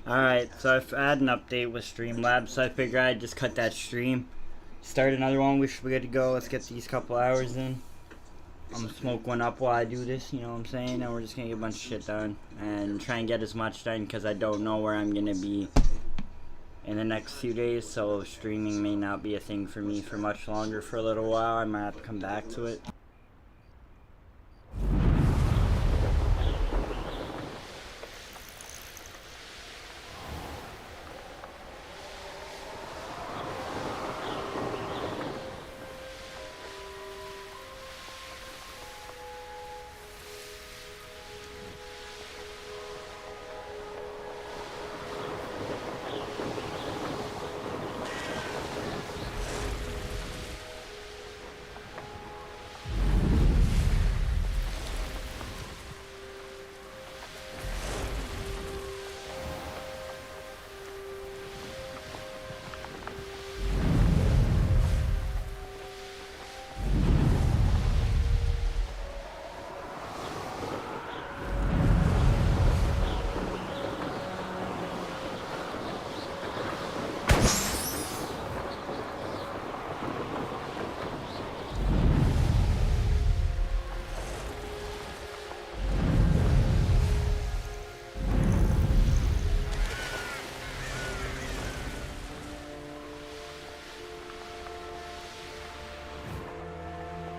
Alright, so I had an update with Streamlabs, so I figured I'd just cut that stream. Start another one, we should be good to go. Let's get these couple hours in. I'm gonna smoke one up while I do this, you know what I'm saying? And we're just gonna get a bunch of shit done. And try and get as much done, because I don't know where I'm gonna be in the next few days. So streaming may not be a thing for me for much longer for a little while. I might have to come back to it.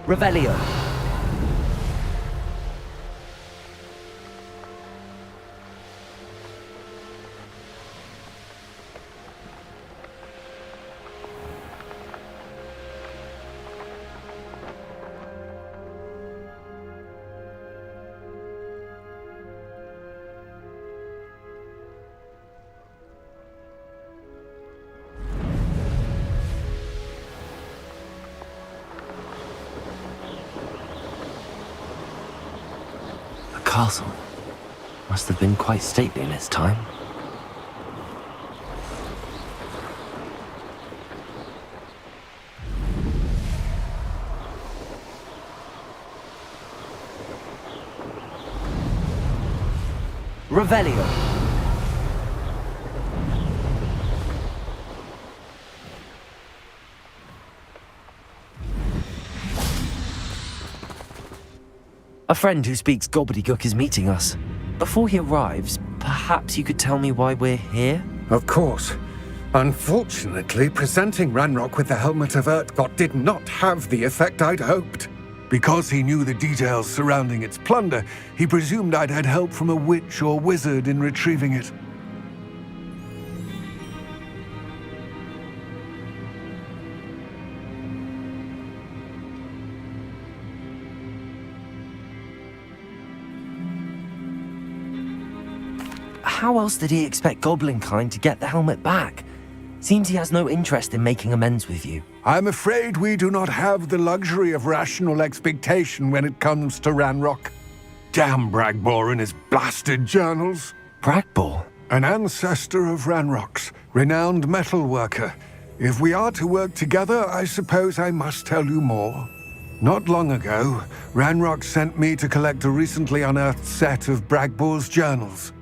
Revelio. Castle must have been quite stately in its time. Revelio. A friend who speaks gobbledygook is meeting us. Before he arrives, perhaps you could tell me why we're here? Of course. Unfortunately, presenting Ranrock with the Helmet of Urtkot did not have the effect I'd hoped. Because he knew the details surrounding its plunder, he presumed I'd had help from a witch or wizard in retrieving it. How else did he expect Goblinkind to get the helmet back? Seems he has no interest in making amends with you. I'm afraid we do not have the luxury of rational expectation when it comes to Ranrock. Damn Bragbor and his blasted journals. Bragbor? An ancestor of Ranrock's, renowned metal worker. If we are to work together, I suppose I must tell you more. Not long ago, Ranrock sent me to collect a recently unearthed set of Bragbor's journals.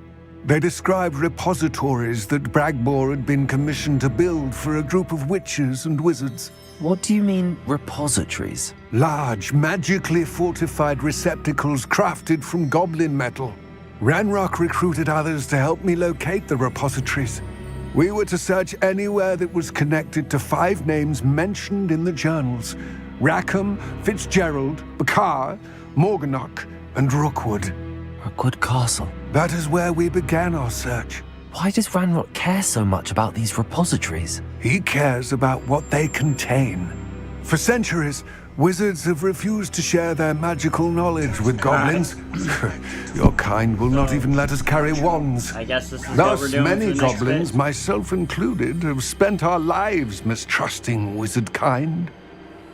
They described repositories that Bragbor had been commissioned to build for a group of witches and wizards. What do you mean, repositories? Large, magically fortified receptacles crafted from goblin metal. Ranrock recruited others to help me locate the repositories. We were to search anywhere that was connected to 5 names mentioned in the journals: Rackham, Fitzgerald, Bakar, Morganach, and Rookwood. Rookwood Castle. That is where we began our search. Why does Ranrock care so much about these repositories? He cares about what they contain. For centuries, wizards have refused to share their magical knowledge with goblins. Your kind will not even let us carry wands. I guess this is what Thus, we're doing many for the next goblins, bit. myself included, have spent our lives mistrusting wizard kind.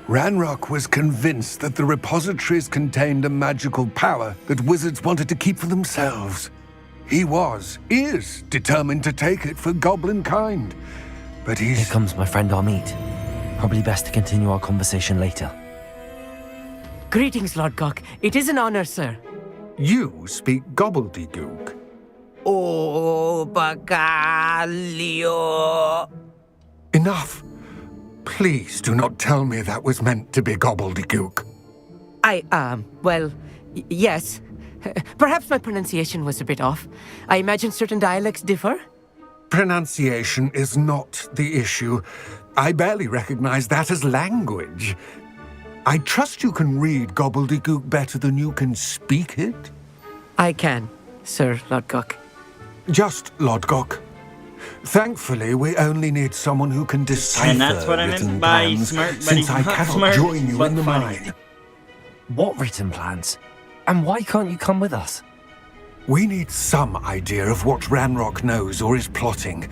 Ranrock was convinced that the repositories contained a magical power that wizards wanted to keep for themselves. He is determined to take it for goblin kind. But Here he's... comes my friend Amit. Probably best to continue our conversation later. Greetings, Lord Cock. It is an honor, sir. You speak gobbledygook. Oh, bagaglio. Enough. Please do not tell me that was meant to be gobbledygook. Yes. Perhaps my pronunciation was a bit off. I imagine certain dialects differ. Pronunciation is not the issue. I barely recognize that as language. I trust you can read gobbledygook better than you can speak it? I can, Sir Lodgok. Just Lodgok. Thankfully, we only need someone who can decipher And that's what I meant written by plans, smart, but since he's I not cannot smart, join you but in the funny. mine. What written plans? And why can't you come with us? We need some idea of what Ranrock knows or is plotting.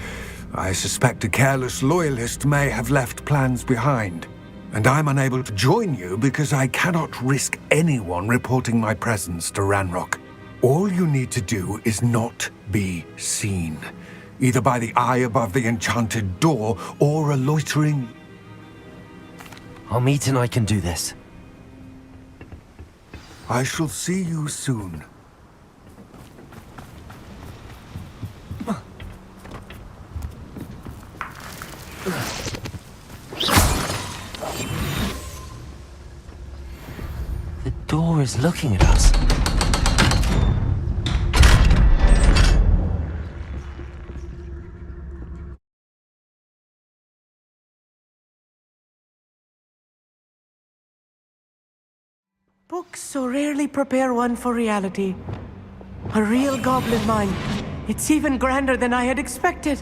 I suspect a careless loyalist may have left plans behind. And I'm unable to join you because I cannot risk anyone reporting my presence to Ranrock. All you need to do is not be seen. Either by the eye above the enchanted door, or a loitering... Amit and I can do this. I shall see you soon. The door is looking at us. Books so rarely prepare one for reality. A real goblin mine. It's even grander than I had expected.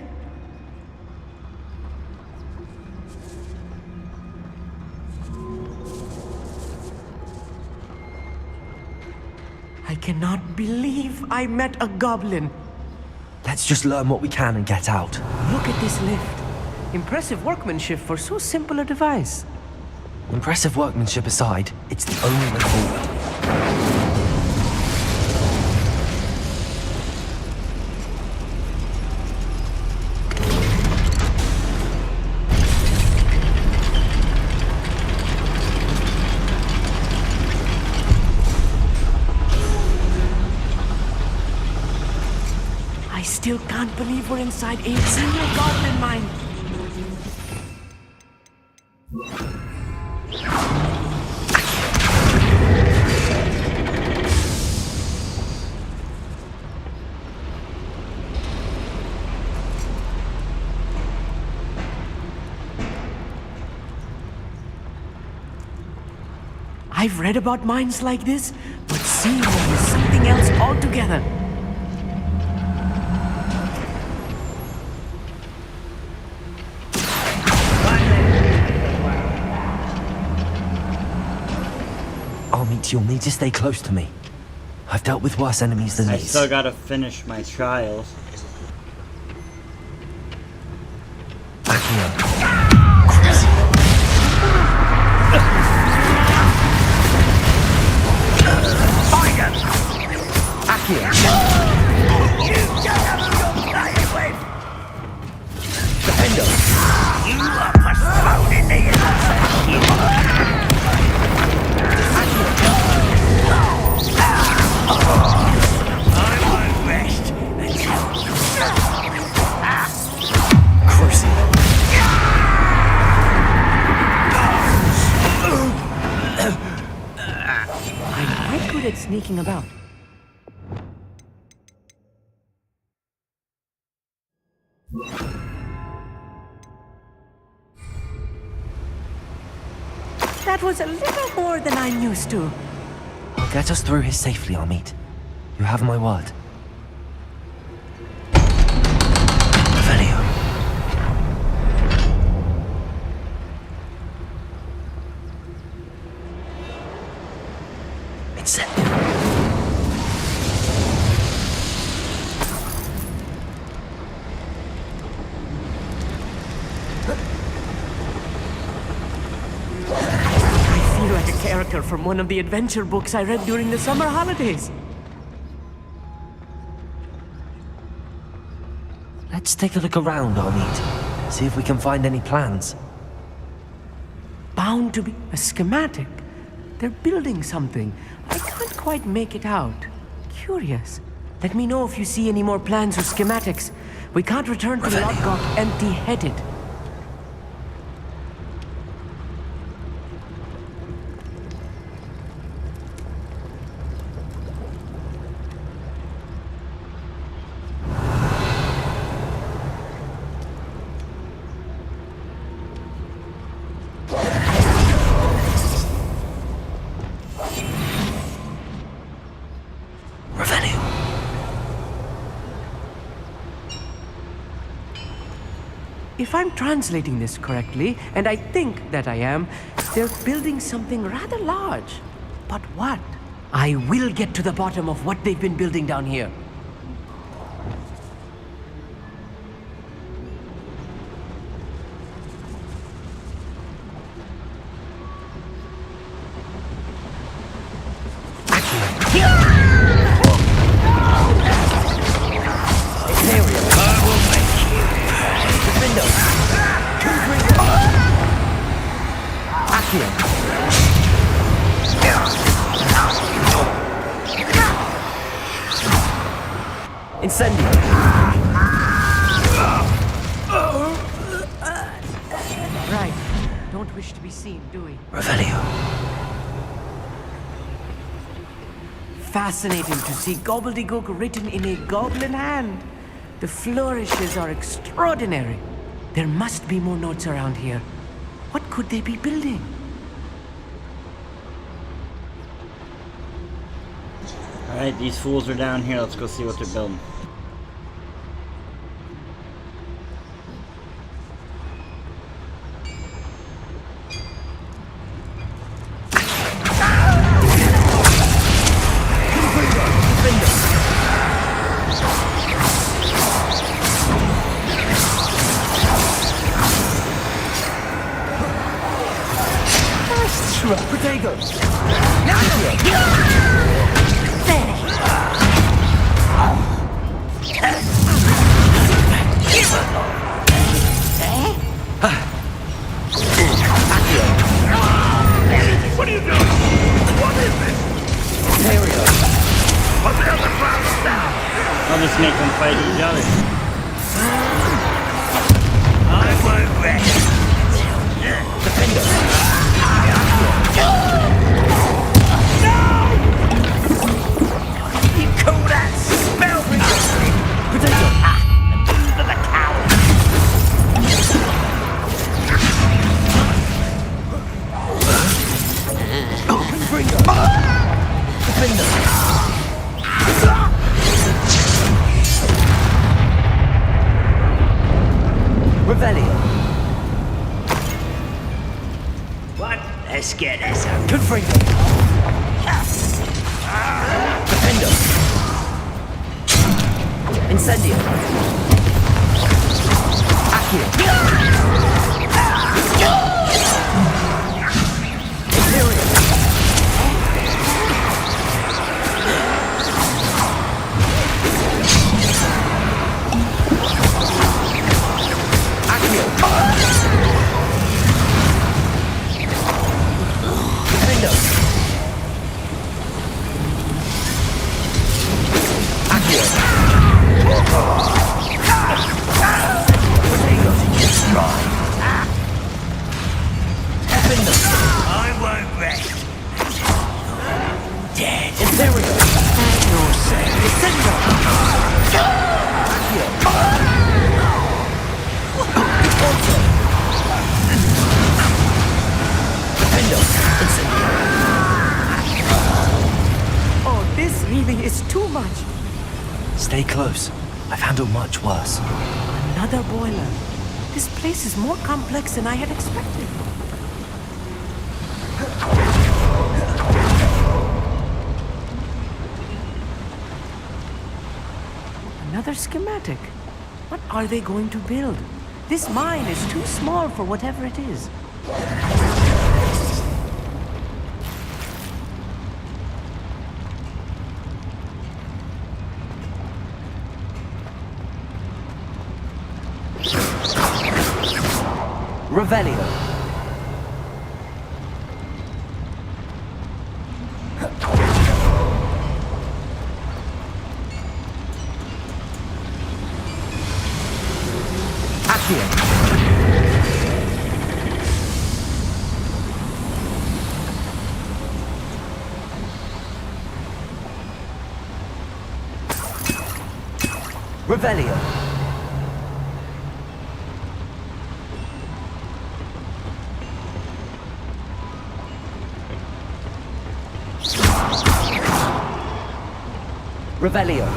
I cannot believe I met a goblin. Let's just learn what we can and get out. Look at this lift. Impressive workmanship for so simple a device. Impressive workmanship aside, it's the only way forward. I still can't believe we're inside a real goblin mine. I've read about mines like this, but seeing them is something else altogether. Amit, you'll need to stay close to me. I've dealt with worse enemies than I these. still gotta finish my trials. Accio. I'm quite good at sneaking about. That was a little more than I'm used to. I'll get us through here safely, Amit. You have my word. Velio. It's set. I feel like a character from one of the adventure books I read during the summer holidays. Let's take a look around, Amit. See if we can find any plans. Bound to be a schematic. They're building something. I can't quite make it out. Curious. Let me know if you see any more plans or schematics. We can't return to Lodgok empty-headed. If I'm translating this correctly, and I think that I am, they're building something rather large. But what? I will get to the bottom of what they've been building down here. Incendio. Right. Don't wish to be seen, do we? Revelio. Fascinating to see gobbledygook written in a goblin hand. The flourishes are extraordinary. There must be more notes around here. What could they be building? Alright, these fools are down here. Let's go see what they're building. What are you doing? What is this? What the hell is that? I'll just make them fight each other. I won't rest. You call that spell potato? For the coward. Revelio. What? Let's get this up. Confringo. Defendo. Incendio. Accio. Imperial. I won't rest. Dead. Imperial. No say. Oh, this really is too much. Stay close. I've handled much worse. Another boiler. This place is more complex than I had expected. Another schematic. What are they going to build? This mine is too small for whatever it is. Revelio. Revelio. Revelio.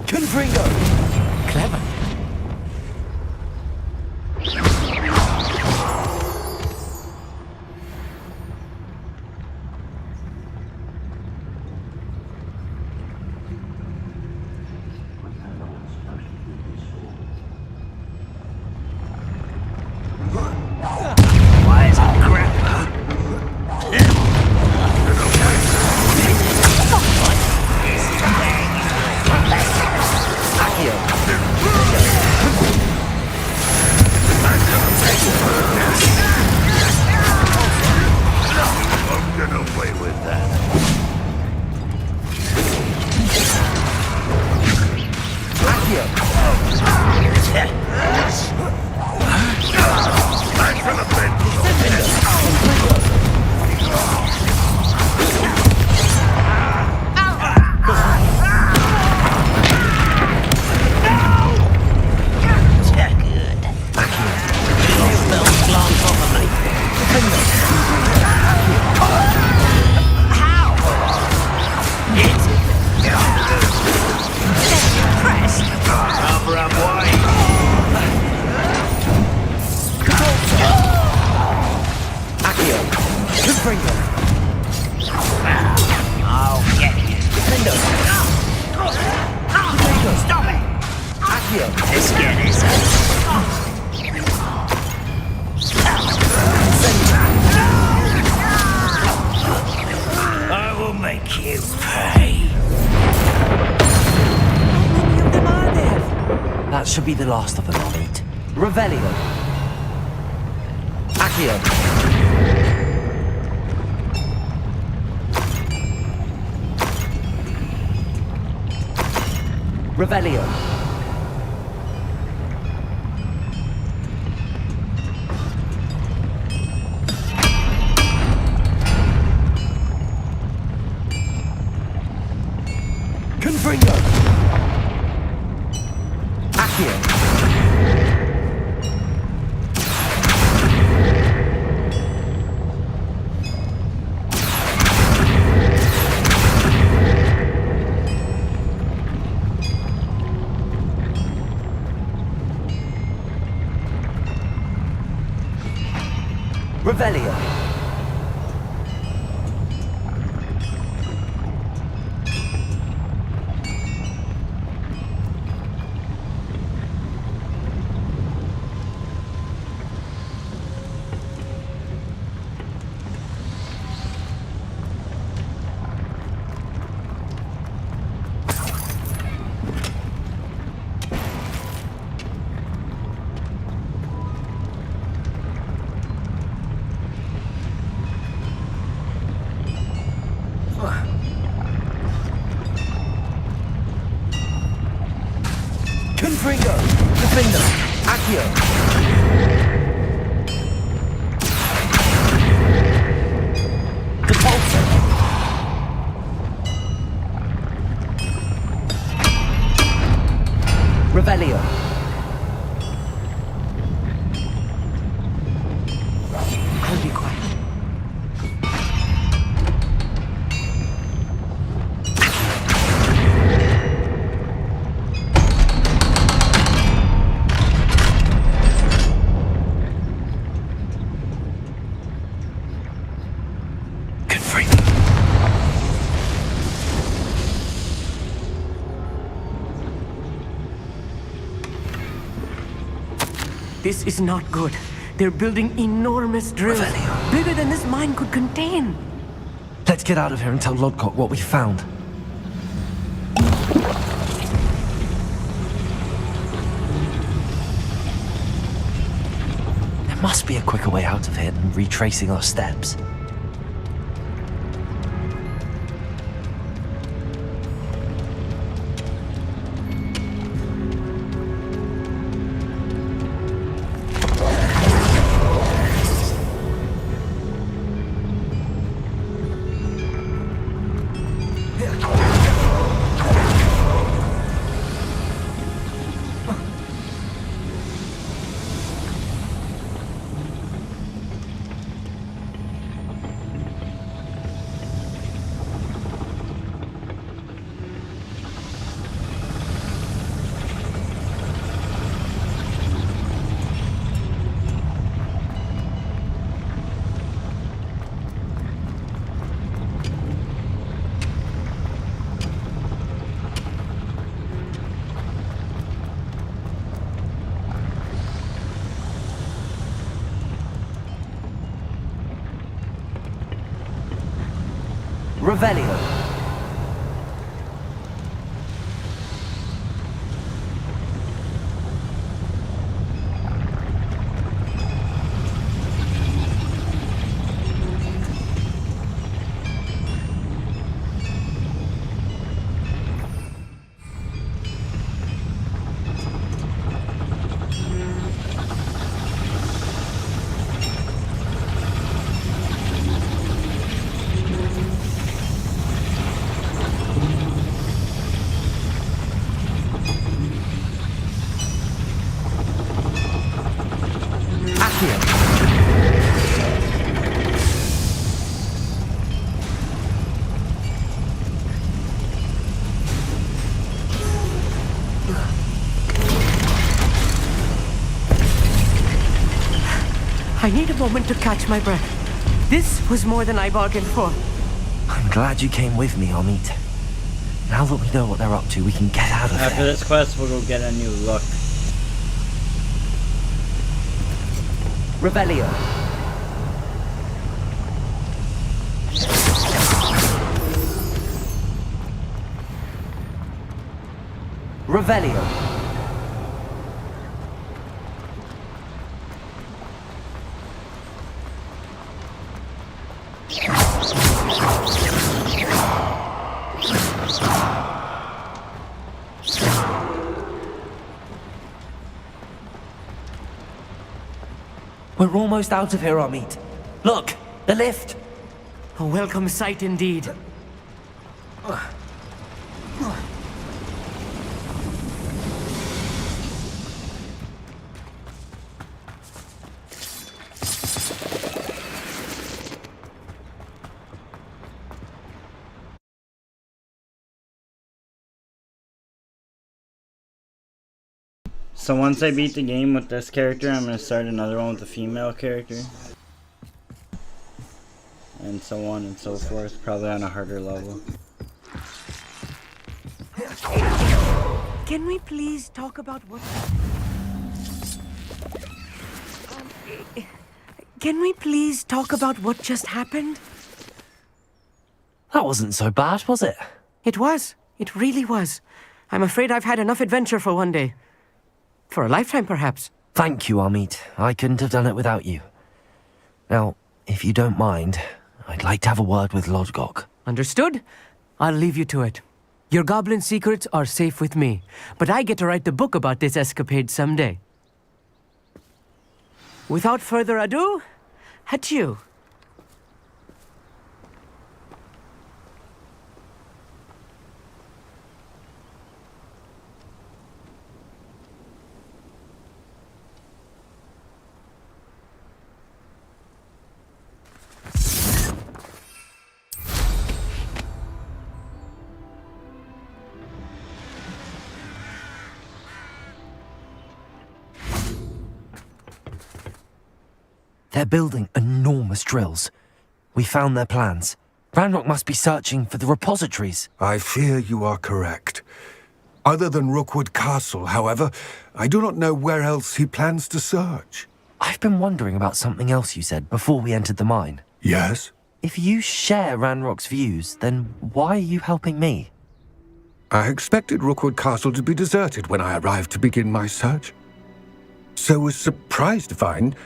Confringo. Clever. Why is it crap? Won't get away with that. Back to the bed. Cover up wide. Accio. Confringo. I'll get you. Defendo. Stop it! Accio. Let's get this. I will make you pay. That should be the last of them, I'll eat. Revelio. Accio. Revelio. Confringo. Accio. Revelio. This is not good. They're building enormous drills, bigger than this mine could contain. Let's get out of here and tell Lodgok what we found. There must be a quicker way out of here than retracing our steps. Revelio. I need a moment to catch my breath. This was more than I bargained for. I'm glad you came with me, Amit. Now that we know what they're up to, we can get out of After here. this quest, we'll go get a new look. Revelio. Revelio. We're almost out of here, Amit. Look, the lift. A welcome sight indeed. So once I beat the game with this character, I'm going to start another one with a female character. And so on and so forth, probably on a harder level. Can we please talk about what... Can we please talk about what just happened? That wasn't so bad, was it? It was. It really was. I'm afraid I've had enough adventure for one day. For a lifetime, perhaps. Thank you, Amit. I couldn't have done it without you. Now, if you don't mind, I'd like to have a word with Lodgok. Understood? I'll leave you to it. Your goblin secrets are safe with me, but I get to write the book about this escapade someday. Without further ado, adieu. They're building enormous drills. We found their plans. Ranrock must be searching for the repositories. I fear you are correct. Other than Rookwood Castle, however, I do not know where else he plans to search. I've been wondering about something else you said before we entered the mine. Yes? If you share Ranrock's views, then why are you helping me? I expected Rookwood Castle to be deserted when I arrived to begin my search. So was surprised to find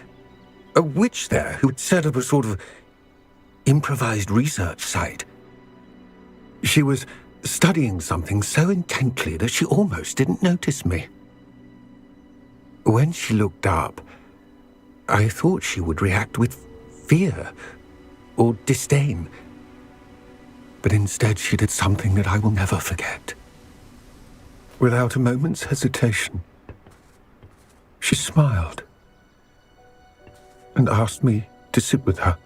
a witch there who had set up a sort of improvised research site. She was studying something so intently that she almost didn't notice me. When she looked up, I thought she would react with fear or disdain. But instead she did something that I will never forget. Without a moment's hesitation, she smiled and asked me to sit with her.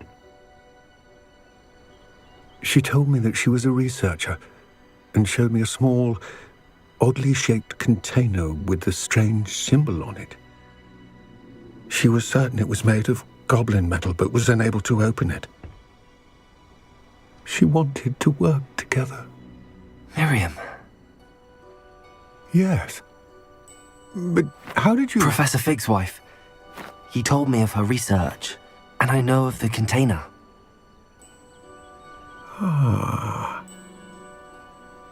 She told me that she was a researcher and showed me a small, oddly shaped container with a strange symbol on it. She was certain it was made of goblin metal, but was unable to open it. She wanted to work together. Miriam. Yes. But how did you... Professor Fig's wife. He told me of her research, and I know of the container.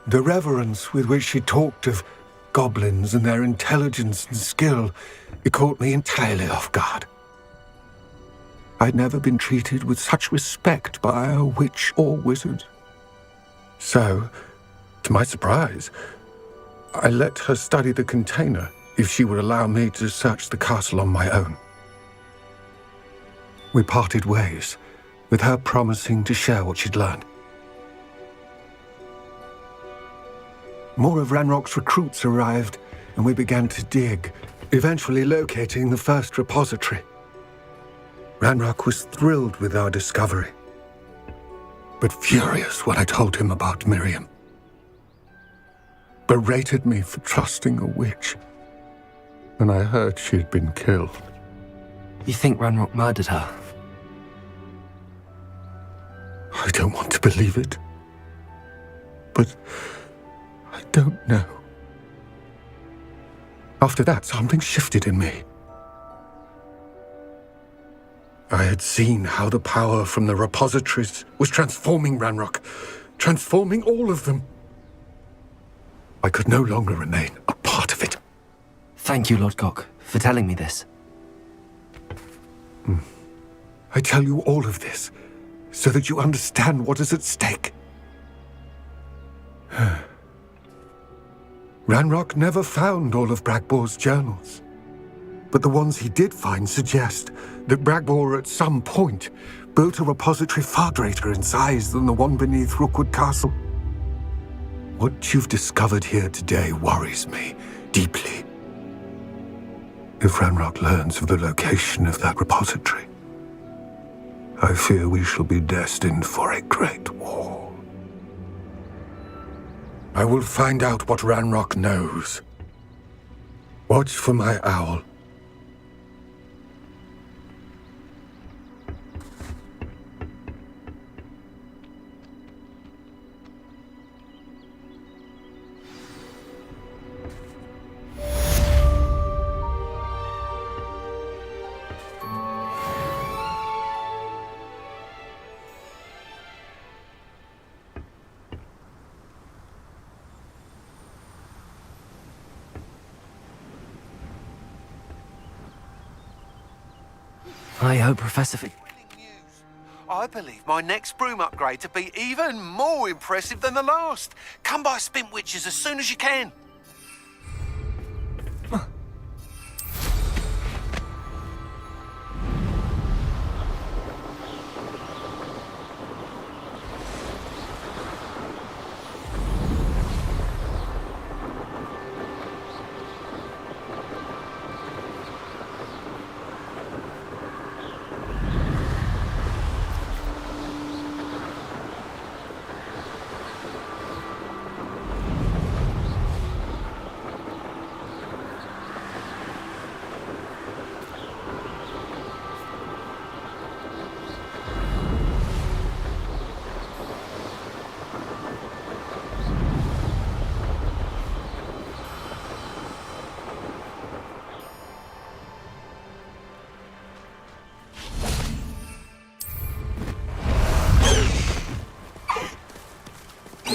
The reverence with which she talked of goblins and their intelligence and skill, it caught me entirely off guard. I'd never been treated with such respect by a witch or wizard. So, to my surprise, I let her study the container if she would allow me to search the castle on my own. We parted ways, with her promising to share what she'd learned. More of Ranrock's recruits arrived, and we began to dig, eventually locating the first repository. Ranrock was thrilled with our discovery, but furious when I told him about Miriam. Berated me for trusting a witch, and I heard she had been killed. You think Ranrock murdered her? I don't want to believe it, but I don't know. After that, something shifted in me. I had seen how the power from the repositories was transforming Ranrock, transforming all of them. I could no longer remain a part of it. Thank you, Lord Gok, for telling me this. I tell you all of this so that you understand what is at stake. Ranrock never found all of Bragbor's journals, but the ones he did find suggest that Bragbor at some point built a repository far greater in size than the one beneath Rookwood Castle. What you've discovered here today worries me deeply. If Ranrock learns of the location of that repository, I fear we shall be destined for a great war. I will find out what Ranrock knows. Watch for my owl. I hope Professor Fig... I believe my next broom upgrade to be even more impressive than the last. Come by Spint Witches as soon as you can.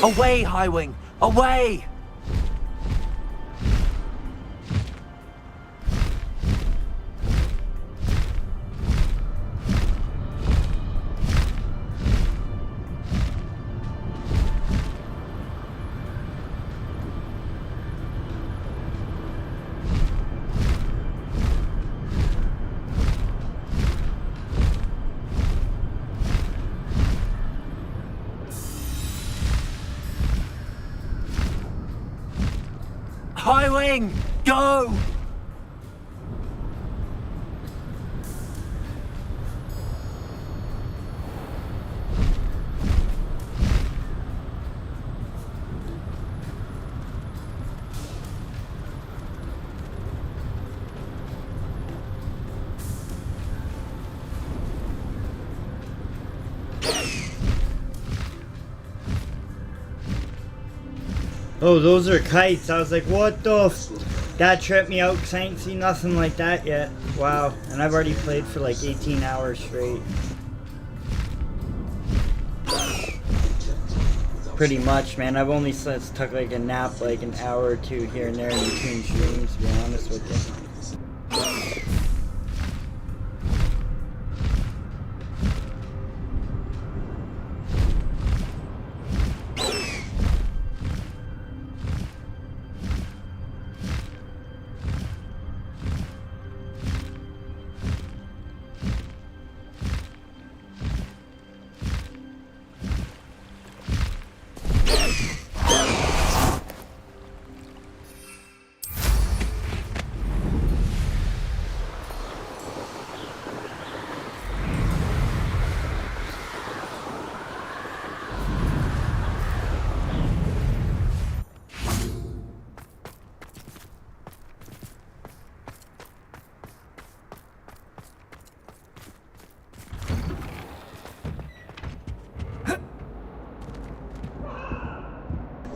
Away, Highwing! Away! Highwing! Go! Oh, those are kites. I was like, what the that tripped me out because I ain't seen nothing like that yet. Wow. And I've already played for like 18 hours straight. Pretty much, man. I've only took like a nap like an hour or two here and there in between streams, to be honest with you.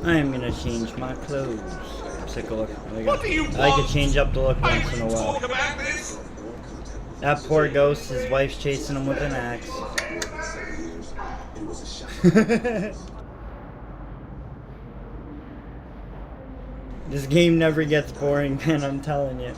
I am gonna change my clothes. Sick of looking. I like to change up the look once in a while. That poor ghost, his wife's chasing him with an axe. This game never gets boring, man, I'm telling you.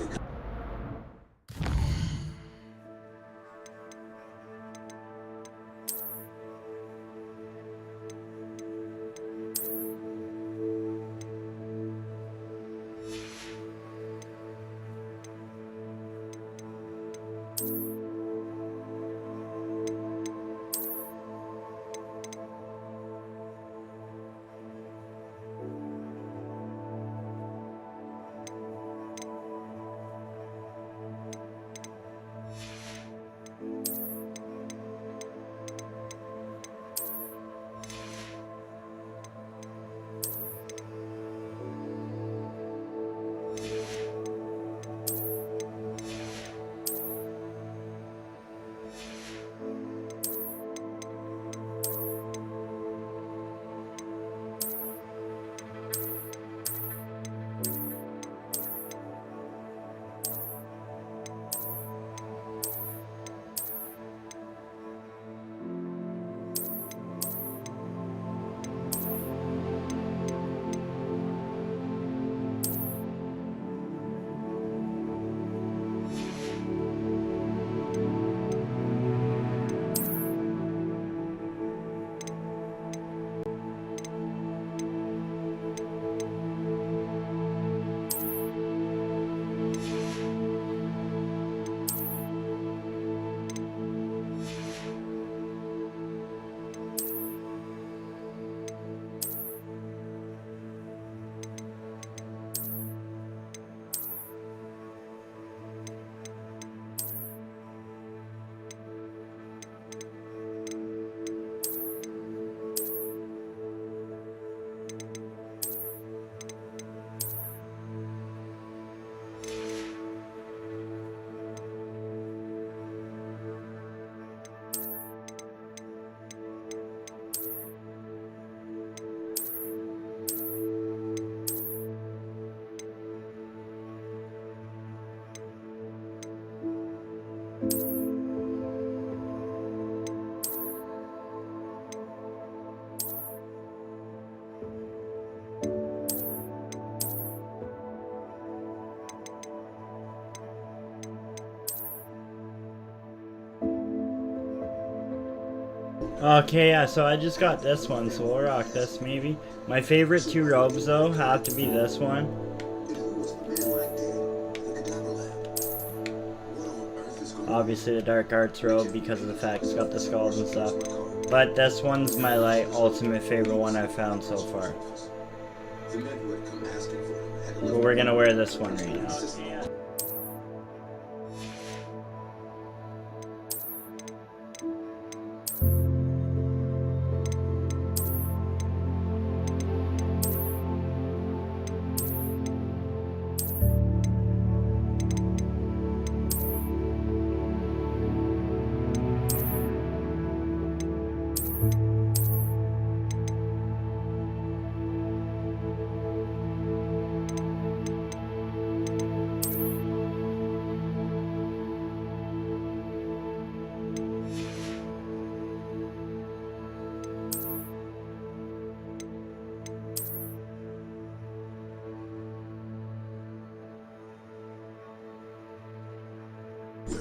Okay, yeah, so I just got this one, so we'll rock this maybe. My favorite 2 robes though have to be this one. Obviously the Dark Arts robe because of the fact it's got the skulls and stuff. But this one's my like ultimate favorite one I've found so far. But we're gonna wear this one right now.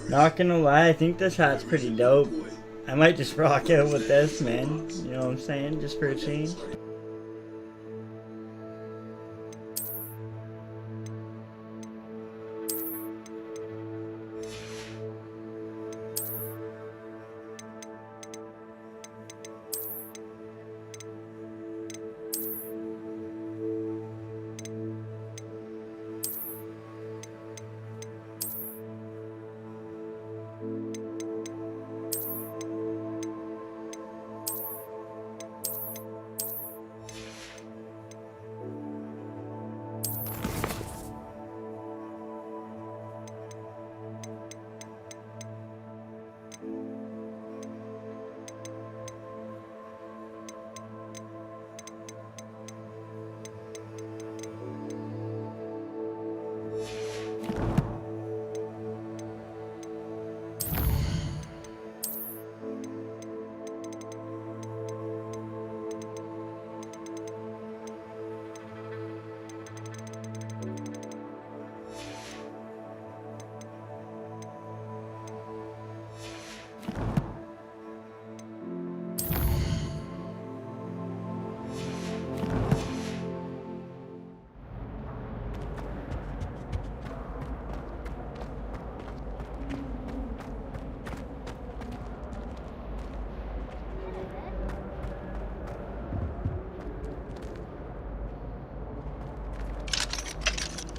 Not gonna lie, I think this hat's pretty dope. I might just rock out with this, man. You know what I'm saying? Just for a change.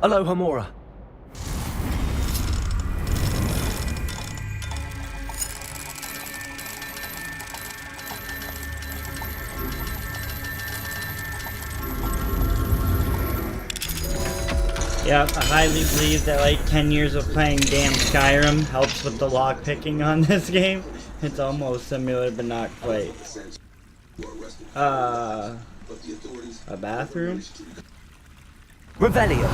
Hello, Hamura. Yeah, I highly believe that like 10 years of playing damn Skyrim helps with the lock picking on this game. It's almost similar, but not quite. A bathroom? Revelio.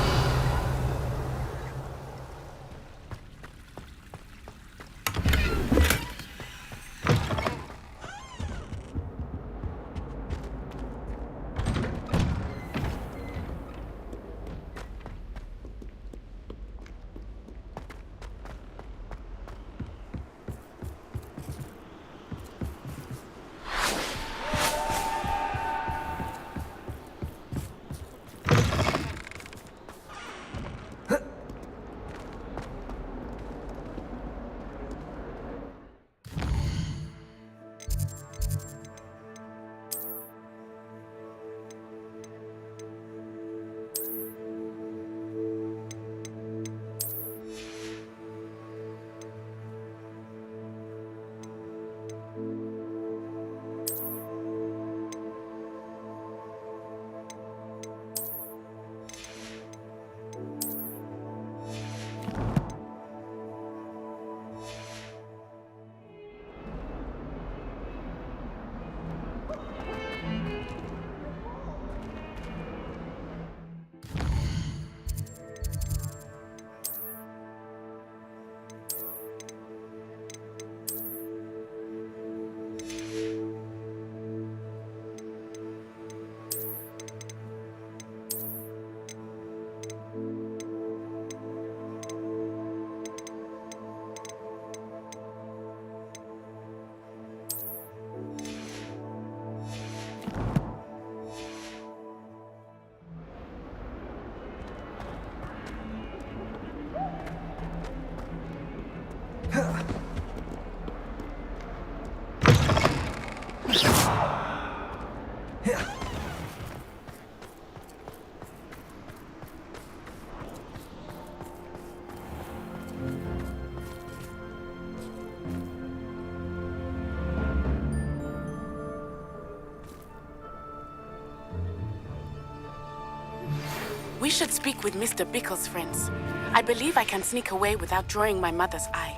We should speak with Mr. Bickle's friends. I believe I can sneak away without drawing my mother's eye.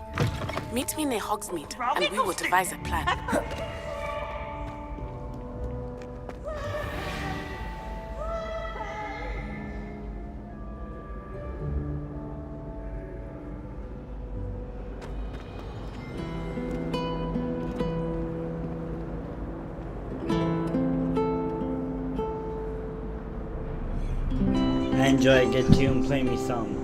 Meet me near Hogsmeade, and we will devise a plan. I enjoy it. Get to and play me some.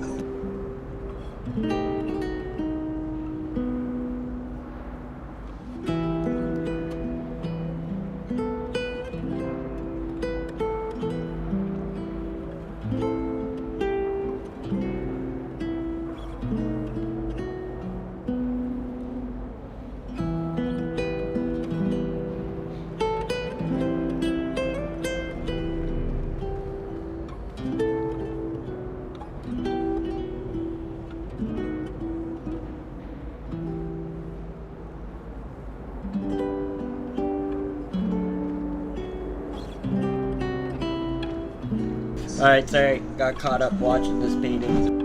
Alright, sorry, got caught up watching this painting.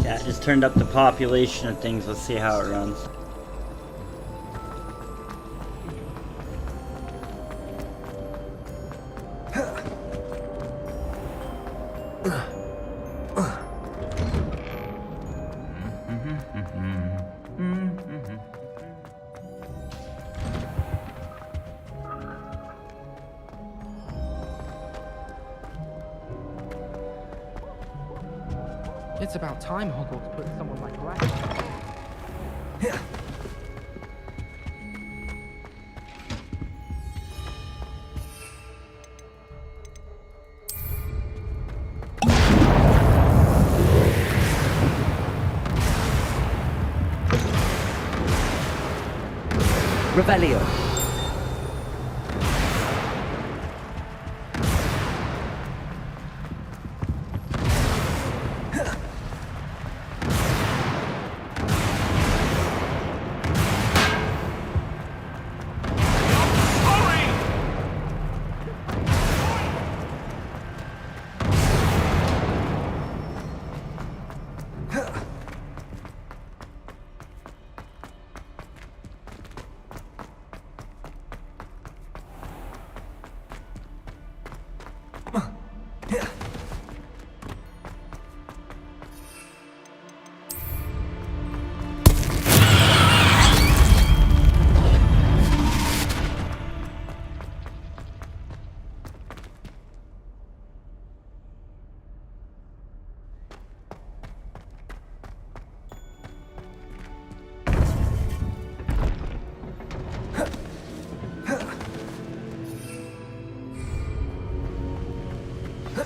Yeah, just turned up the population of things. Let's see how it runs. It's about time Hogwarts put someone like Rat. Revelio.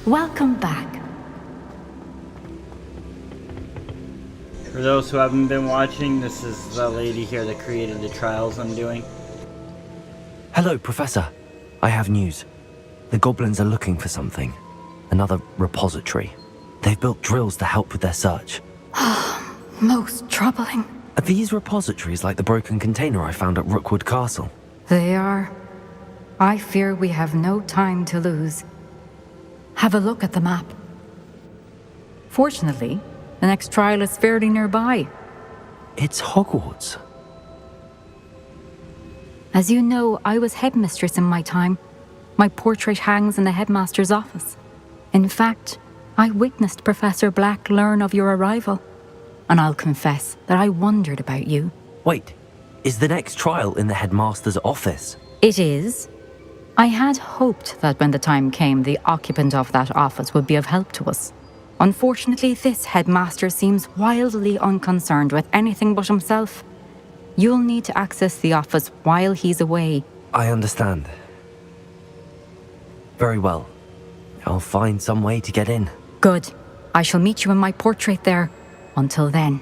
Welcome back. For those who haven't been watching, this is the lady here that created the trials I'm doing. Hello, Professor. I have news. The goblins are looking for something. Another repository. They've built drills to help with their search. Most troubling. Are these repositories like the broken container I found at Rookwood Castle? They are. I fear we have no time to lose. Have a look at the map. Fortunately, the next trial is fairly nearby. It's Hogwarts. As you know, I was headmistress in my time. My portrait hangs in the headmaster's office. In fact, I witnessed Professor Black learn of your arrival. And I'll confess that I wondered about you. Wait, is the next trial in the headmaster's office? It is. I had hoped that when the time came, the occupant of that office would be of help to us. Unfortunately, this headmaster seems wildly unconcerned with anything but himself. You'll need to access the office while he's away. I understand. Very well. I'll find some way to get in. Good. I shall meet you in my portrait there. Until then.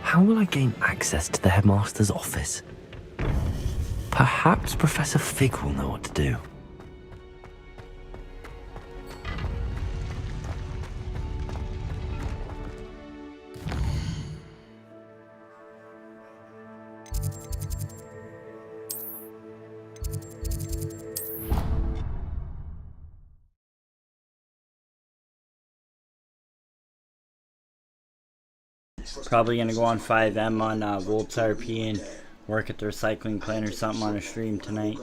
How will I gain access to the headmaster's office? Perhaps Professor Fig will know what to do. Probably gonna go on 5M on Volts RP and work at the recycling plant or something on a stream tonight.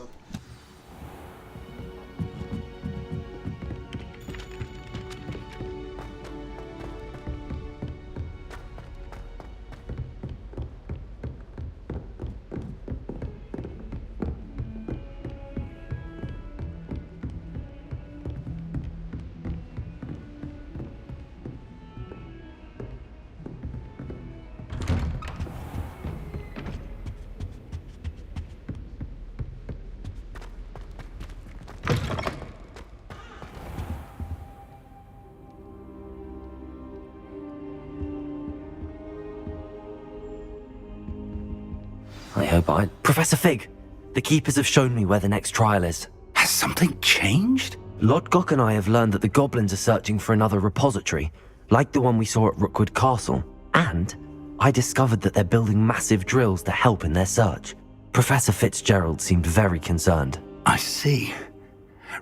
I hope Professor Fig! The Keepers have shown me where the next trial is. Has something changed? Lodgok and I have learned that the goblins are searching for another repository, like the one we saw at Rookwood Castle. And I discovered that they're building massive drills to help in their search. Professor Fitzgerald seemed very concerned. I see.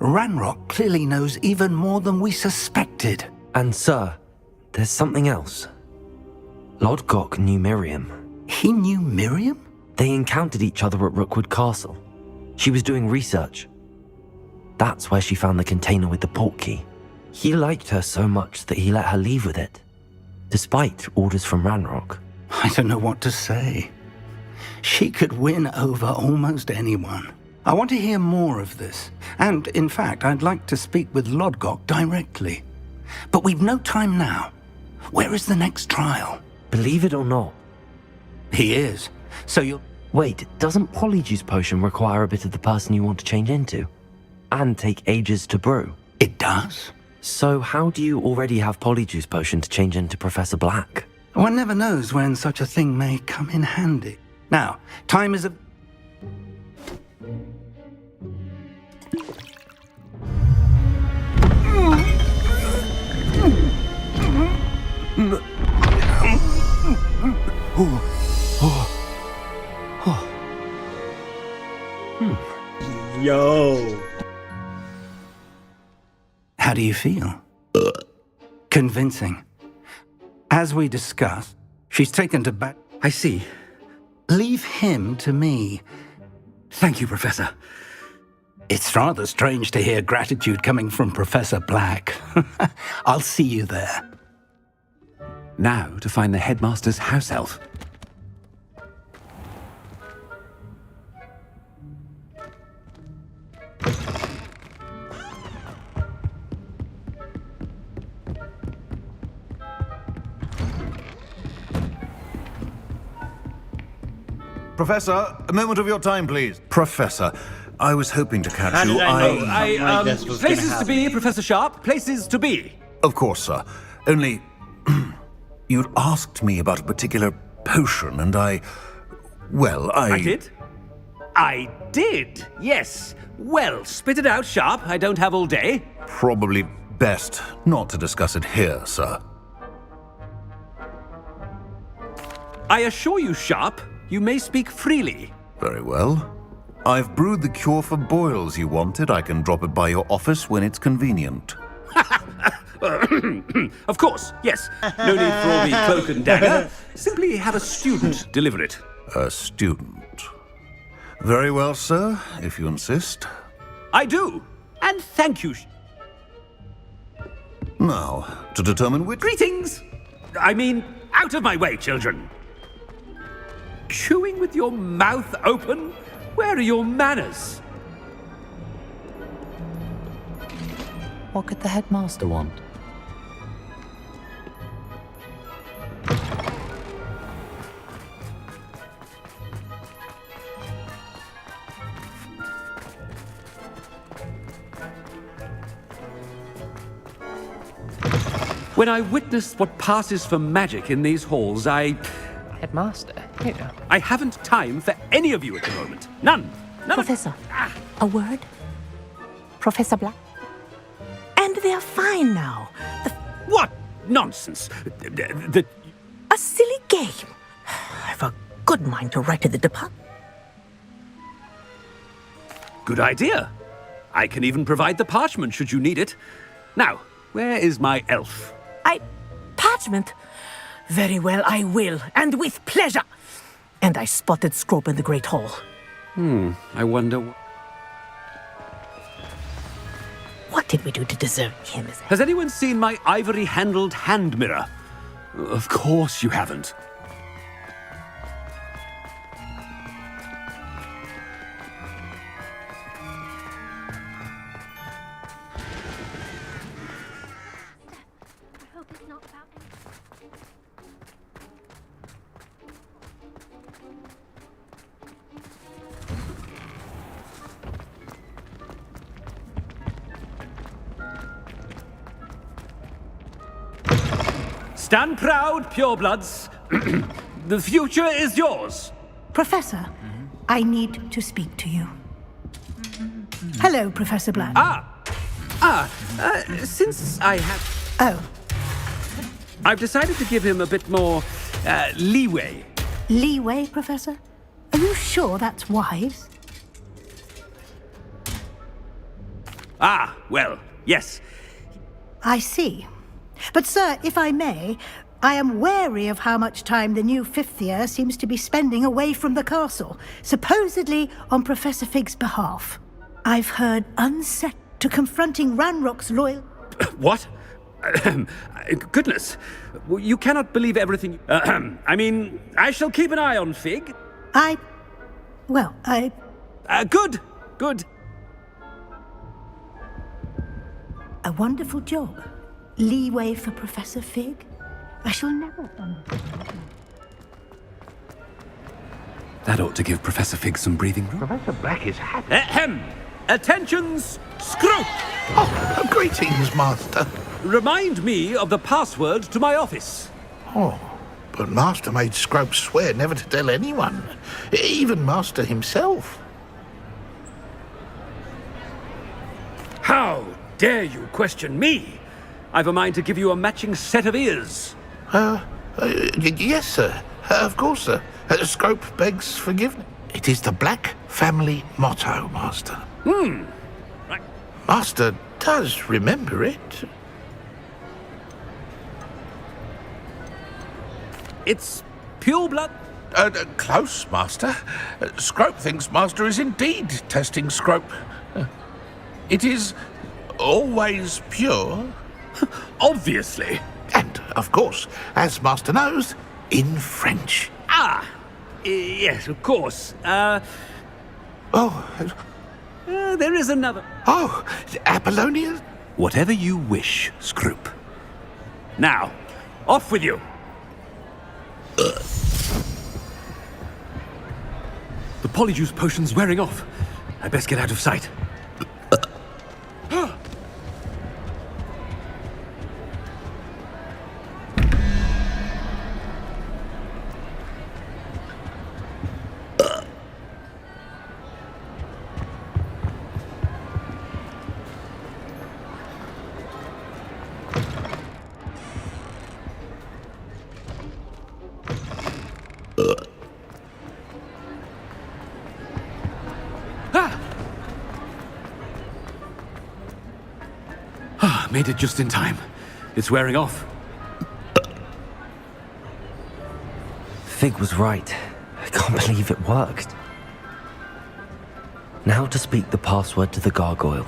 Ranrock clearly knows even more than we suspected. And sir, there's something else. Lodgok knew Miriam. He knew Miriam? They encountered each other at Rookwood Castle. She was doing research. That's where she found the container with the portkey. He liked her so much that he let her leave with it, despite orders from Ranrock. I don't know what to say. She could win over almost anyone. I want to hear more of this. And, in fact, I'd like to speak with Lodgok directly. But we've no time now. Where is the next trial? Believe it or not. He is. So you'll... Wait, doesn't Polyjuice Potion require a bit of the person you want to change into? And take ages to brew? It does? So how do you already have Polyjuice Potion to change into Professor Black? One never knows when such a thing may come in handy. Now, time is a... Yo! How do you feel? Convincing. As we discussed, she's taken to back... I see. Leave him to me. Thank you, Professor. It's rather strange to hear gratitude coming from Professor Black. I'll see you there. Now to find the headmaster's house elf. Professor, a moment of your time, please. Professor, I was hoping to catch How you. did I know something like this was gonna Places to happen? be, Professor Sharp. Places to be. Of course, sir. Only, you'd asked me about a particular potion, and I did? I did, yes. Well, spit it out, Sharp. I don't have all day. Probably best not to discuss it here, sir. I assure you, Sharp, you may speak freely. Very well. I've brewed the cure for boils you wanted. I can drop it by your office when it's convenient. Of course, yes. No need for all the cloak and dagger. Simply have a student deliver it. A student. Very well, sir, if you insist. I do. And thank you. Now, to determine which... Greetings! I mean, out of my way, children. Chewing with your mouth open? Where are your manners? What could the headmaster want? When I witness what passes for magic in these halls, Headmaster, you know. I haven't time for any of you at the moment. None. None. Professor, a word? Professor Black? And they're fine now. What nonsense! A silly game. I've a good mind to write to the department. Good idea. I can even provide the parchment should you need it. Now, where is my elf? Parchment? Very well, I will, and with pleasure. And I spotted Scrope in the Great Hall. I wonder... What did we do to deserve him as a... Has anyone seen my ivory-handled hand mirror? Of course you haven't. Stand proud, purebloods. The future is yours. Professor, I need to speak to you. Hello, Professor Black. Since I have... Oh, I've decided to give him a bit more leeway. leeway, Professor? Are you sure that's wise? Well, yes. I see. But, sir, if I may, I am wary of how much time the new fifth year seems to be spending away from the castle, supposedly on Professor Fig's behalf. I've heard unset to confronting Ranrock's loyal... What? Goodness. You cannot believe everything... I mean, I shall keep an eye on Fig. Good. A wonderful job. Leeway for Professor Fig? I shall never understand. That ought to give Professor Fig some breathing room. Professor Black is happy. Ahem! Attentions, Scrope! Oh, greetings, Master. Remind me of the password to my office. Oh, but Master made Scrope swear never to tell anyone, even Master himself. How dare you question me? I've a mind to give you a matching set of ears. Yes, sir. Of course, sir. Scrope begs forgiveness. It is the Black family motto, Master. Right. Master does remember it. It's pure blood. Close, Master. Scrope thinks Master is indeed testing Scrope. It is always pure. Obviously. And, of course, as Master knows, in French. Yes, of course. Oh, There is another. oh, Apollonia? Whatever you wish, Scroop. Now, off with you. The polyjuice potion's wearing off. I best get out of sight. made it just in time. It's wearing off. Fig was right. I can't believe it worked. Now to speak the password to the gargoyle.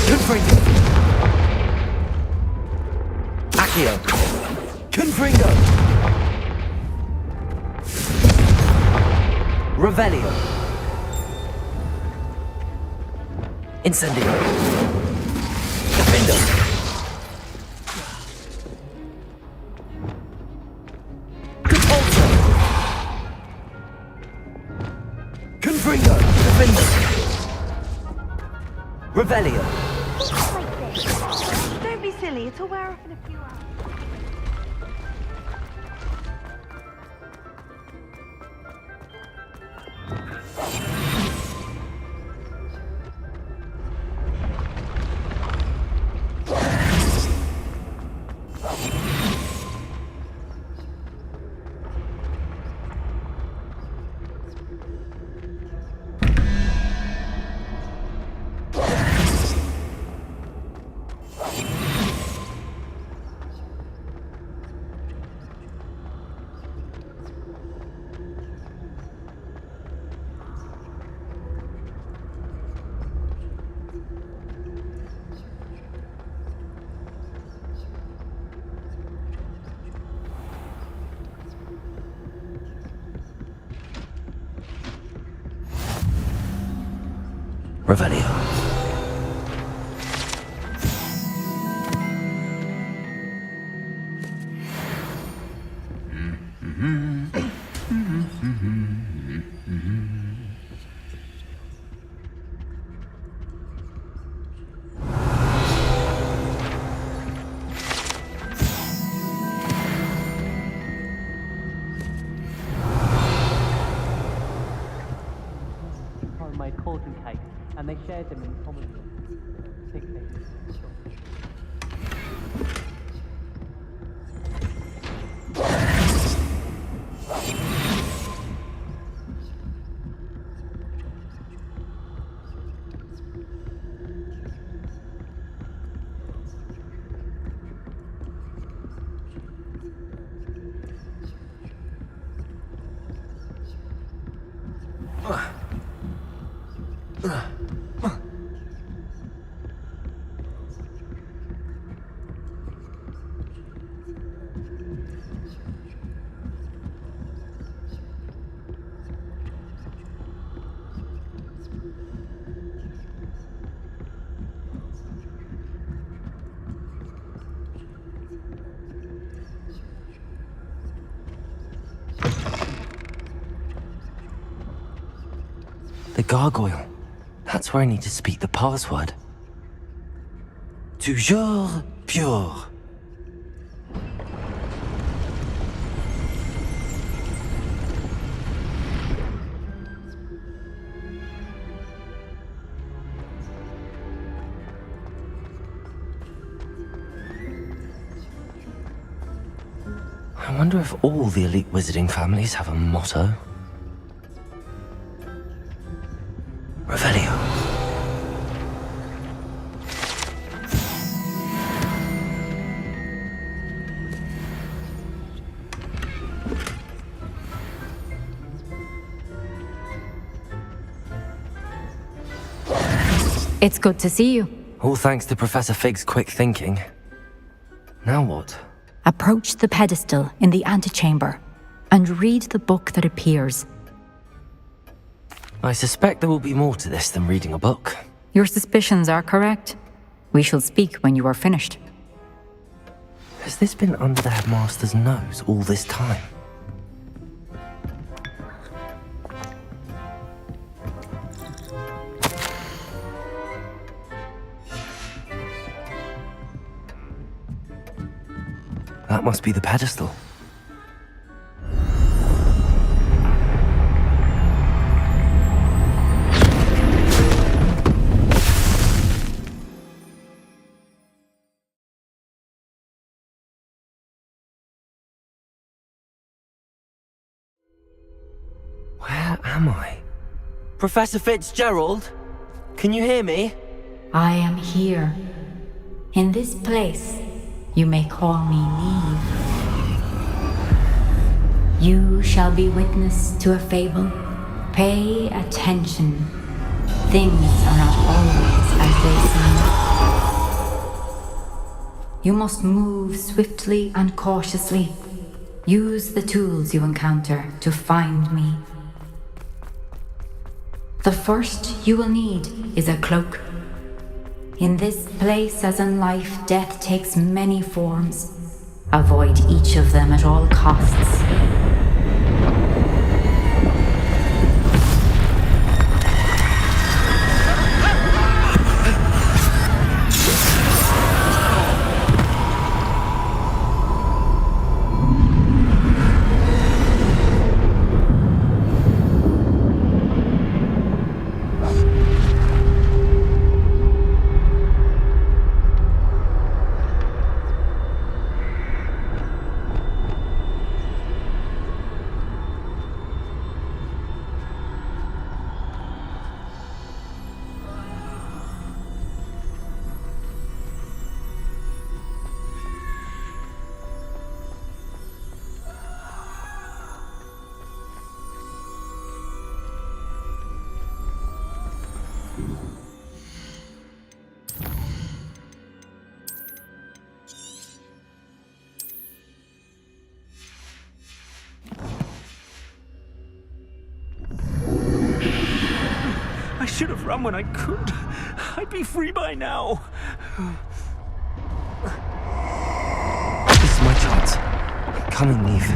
Confringo! Accio! Confringo! Revelio! Incendio! Defendo! Compulso! Confringo! Defendo! Revelio! Don't be silly, it'll wear off in a few hours. Revelio. My cauldron cakes, and they shared them in common. The gargoyle. That's where I need to speak the password. Toujours pure. I wonder if all the elite wizarding families have a motto. Revelio. It's good to see you. All thanks to Professor Fig's quick thinking. Now what? Approach the pedestal in the antechamber and read the book that appears. I suspect there will be more to this than reading a book. Your suspicions are correct. We shall speak when you are finished. Has this been under the headmaster's nose all this time? That must be the pedestal. Where am I? Professor Fitzgerald? Can you hear me? I am here. In this place, you may call me Neve. You shall be witness to a fable. Pay attention. Things are not always as they seem. You must move swiftly and cautiously. Use the tools you encounter to find me. The first you will need is a cloak. In this place, as in life, death takes many forms. Avoid each of them at all costs. I should have run when I could. I'd be free by now. This is my chance. Come and leave.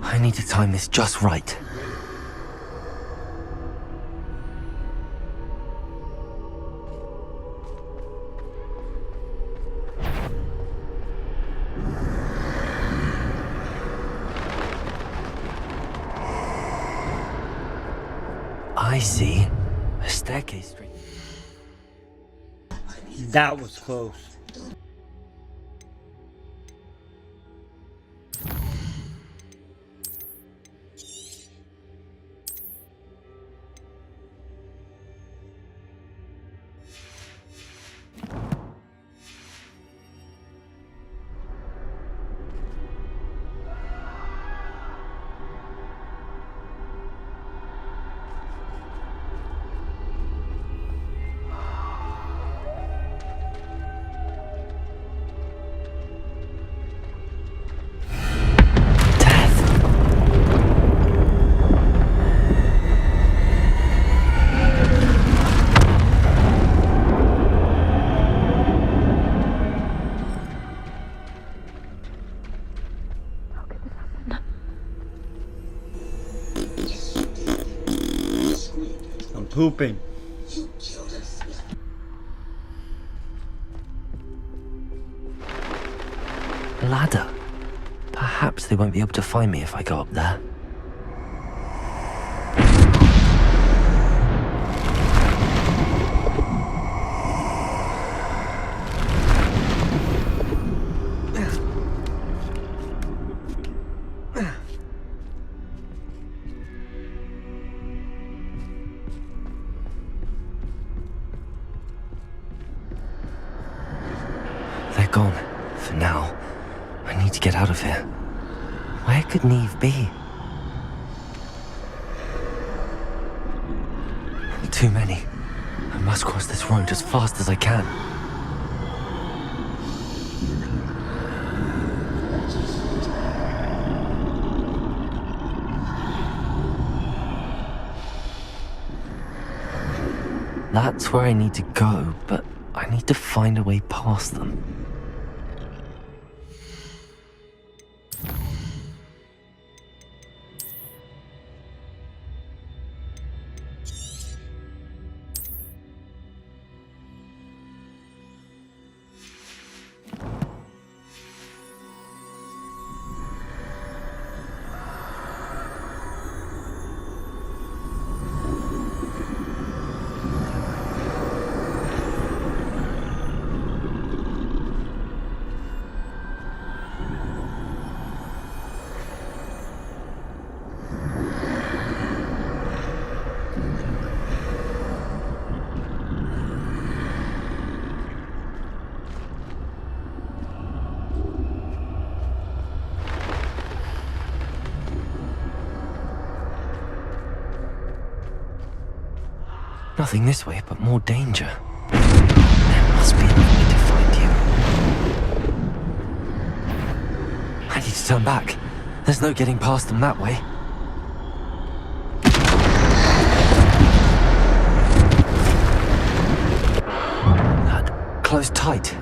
I need to time this just right. I see. A staircase straight. That was close. pooping. Ladder. Perhaps they won't be able to find me if I go up there. They're gone. For now. I need to get out of here. Where could Neve be? Too many. I must cross this road as fast as I can. That's where I need to go, but I need to find a way past them. Nothing this way, but more danger. There must be another way to find you. I need to turn back. There's no getting past them that way. Closed tight.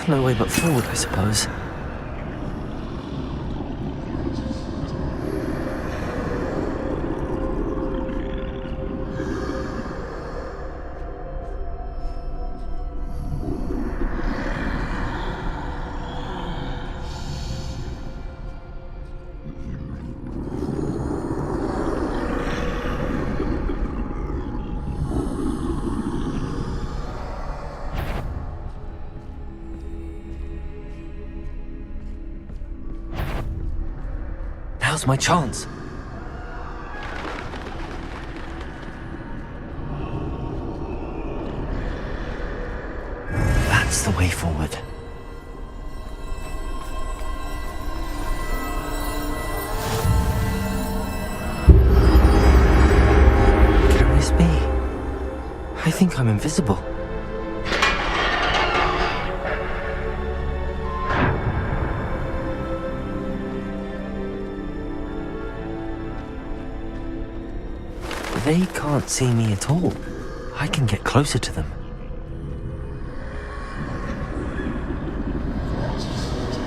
No way but forward, I suppose. Now's my chance. That's the way forward. Can this be? I think I'm invisible. They can't see me at all. I can get closer to them.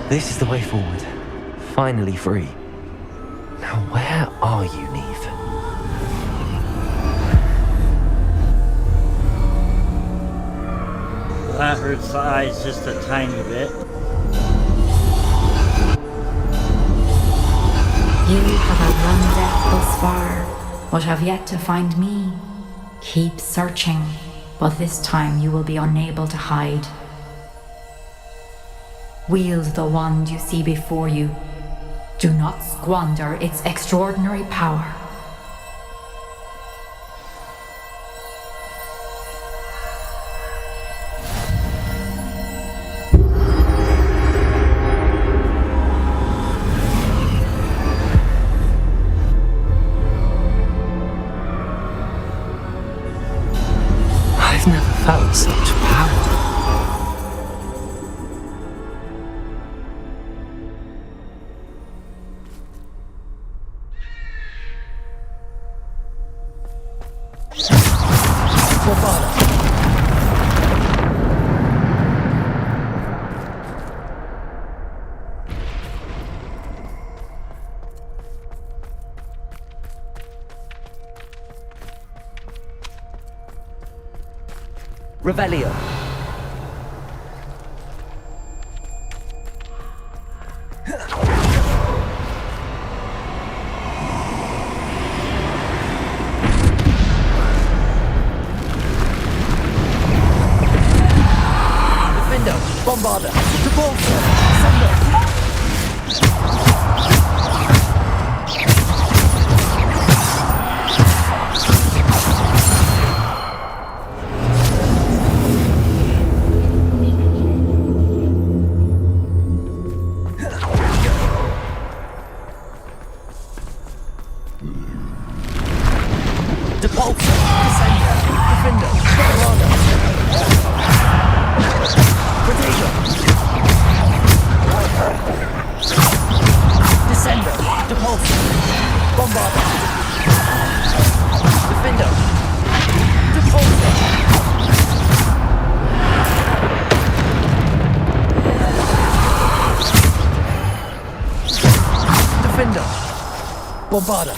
This is the way forward. Finally free. Now where are you, Neve? That hurts the eyes just a tiny bit. You have outrun death thus far, but have yet to find me. Keep searching, but this time you will be unable to hide. Wield the wand you see before you. Do not squander its extraordinary power. I've never felt such power. Revelio. Defender, Bombarder, Repulsor, Sender. Bombarder,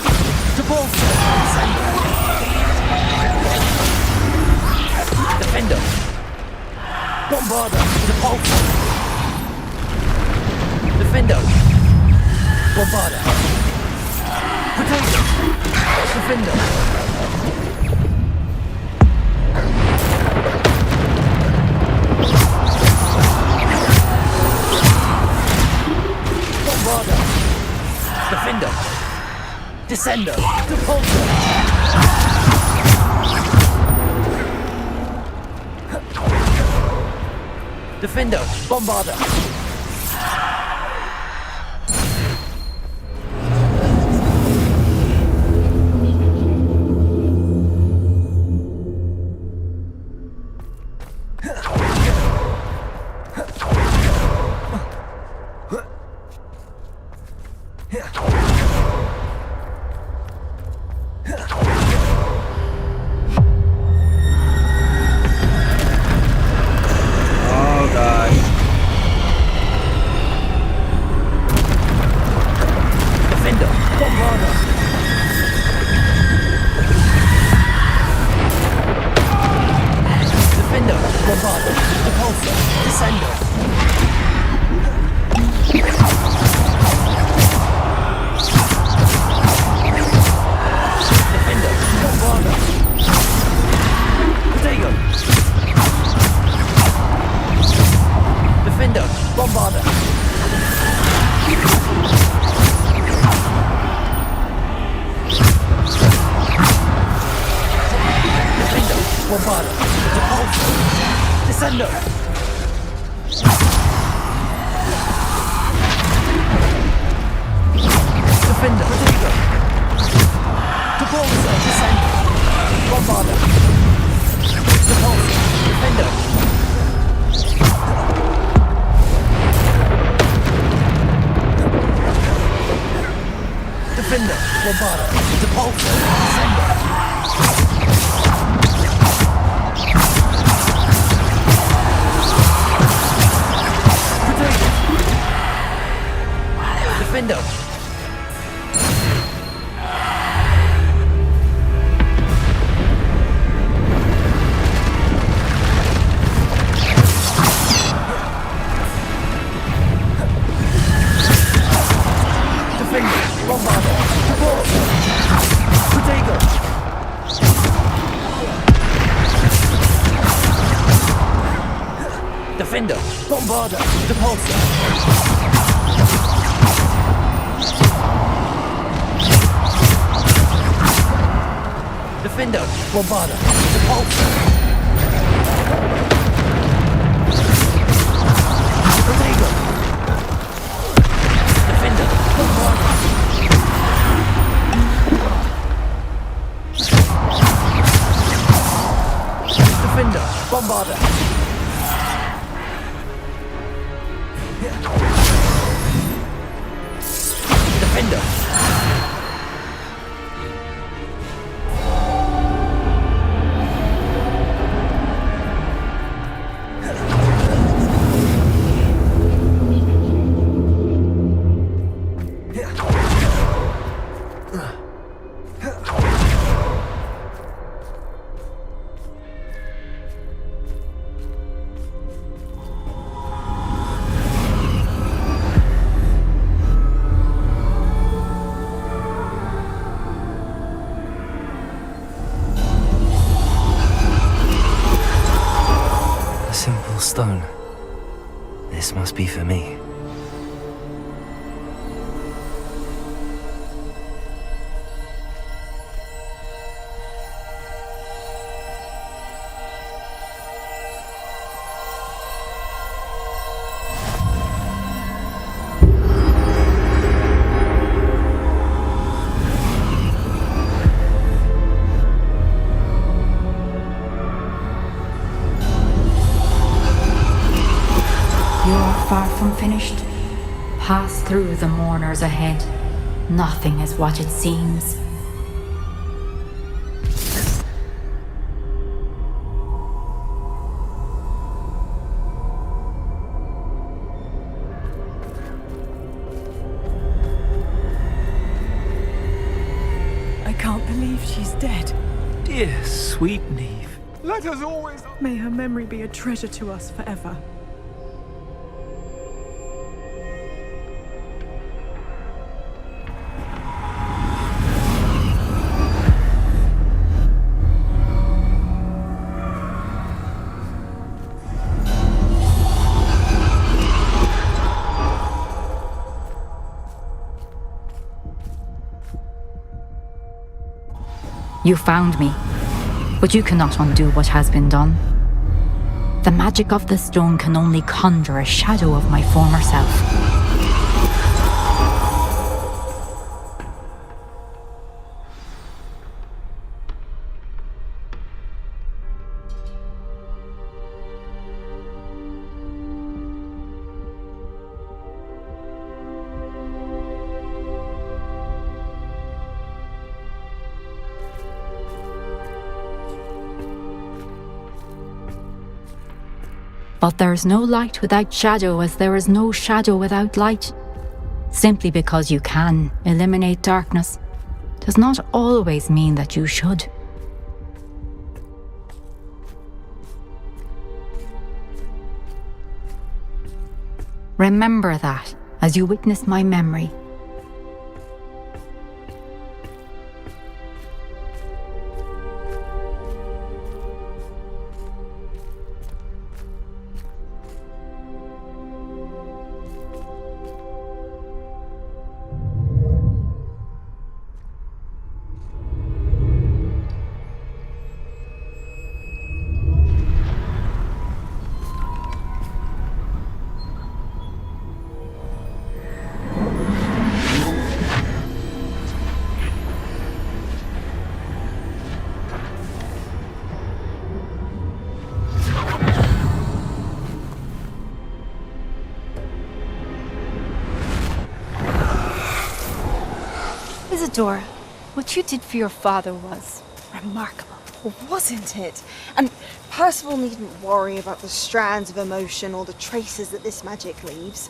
Repulsor, Defender, Bombarder, Repulsor, Defender, Bombarder, Potato, Defender, Bombarder, Defender, Descender, Repulsor, Defender, Bombarder. Defender, Bombarder, Repulsor. Defender, Bombarder, Repulsor. Potato. Defender, Bombarder. Defender, Bombarder. Defender. stone. This must be for me. You're far from finished. Pass through the mourners ahead. Nothing is what it seems. I can't believe she's dead. Dear, sweet Neve. Let us always... May her memory be a treasure to us forever. You found me, but you cannot undo what has been done. The magic of the stone can only conjure a shadow of my former self. But there is no light without shadow, as there is no shadow without light. Simply because you can eliminate darkness does not always mean that you should. Remember that as you witness my memory. Isadora, what you did for your father was remarkable, wasn't it? And Percival needn't worry about the strands of emotion or the traces that this magic leaves.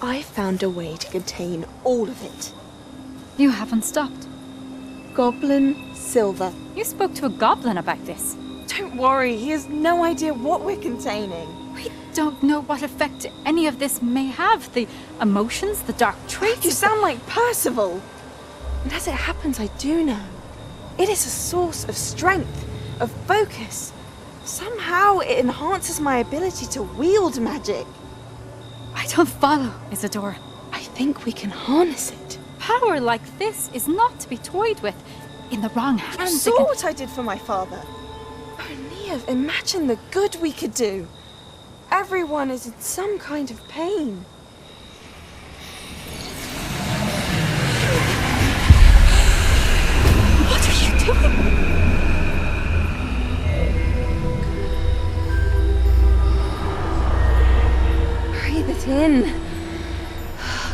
I found a way to contain all of it. You haven't stopped. Goblin Silver. You spoke to a goblin about this. Don't worry, he has no idea what we're containing. We don't know what effect any of this may have. The emotions, the dark traits. You sound like Percival. And as it happens, I do know. It is a source of strength, of focus. Somehow it enhances my ability to wield magic. I don't follow, Isadora. I think we can harness it. Power like this is not to be toyed with. In the wrong hands. You saw what I did for my father. Oh, Neve, imagine the good we could do. Everyone is in some kind of pain. What are you doing? Breathe it in.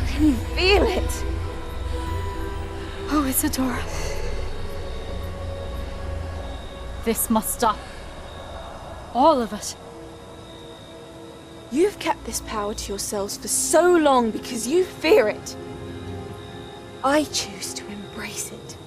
Can you feel it? Oh, Isadora. This must stop. All of it. You've kept this power to yourselves for so long because you fear it. I choose to embrace it.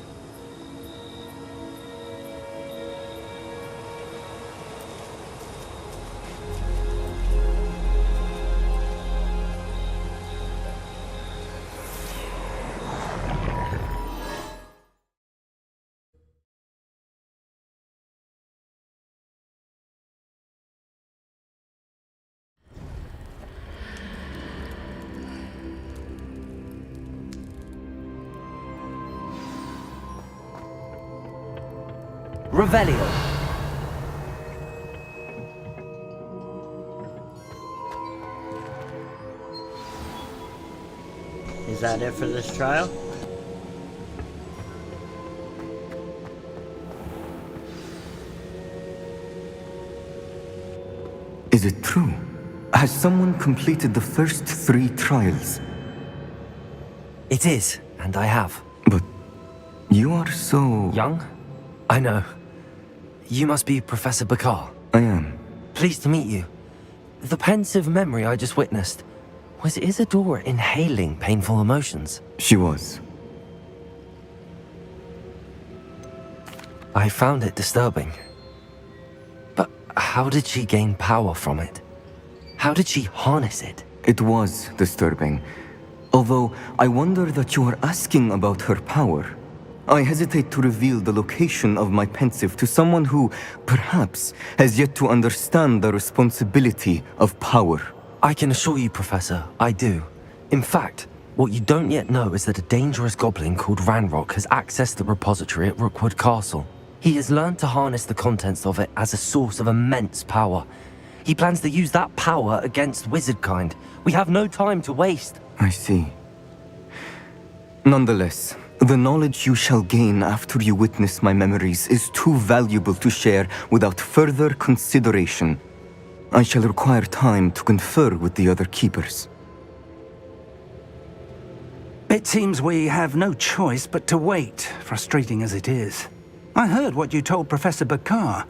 Revelio. Is that it for this trial? Is it true? Has someone completed the first 3 trials? It is, and I have. But you are so... Young? I know. You must be Professor Bakar. I am. Pleased to meet you. The pensive memory I just witnessed, was Isadora inhaling painful emotions? She was. I found it disturbing. But how did she gain power from it? How did she harness it? It was disturbing. Although I wonder that you are asking about her power. I hesitate to reveal the location of my pensive to someone who, perhaps, has yet to understand the responsibility of power. I can assure you, Professor, I do. In fact, what you don't yet know is that a dangerous goblin called Ranrock has accessed the repository at Rookwood Castle. He has learned to harness the contents of it as a source of immense power. He plans to use that power against wizardkind. We have no time to waste. I see. Nonetheless, the knowledge you shall gain after you witness my memories is too valuable to share without further consideration. I shall require time to confer with the other keepers. It seems we have no choice but to wait, frustrating as it is. I heard what you told Professor Bakar.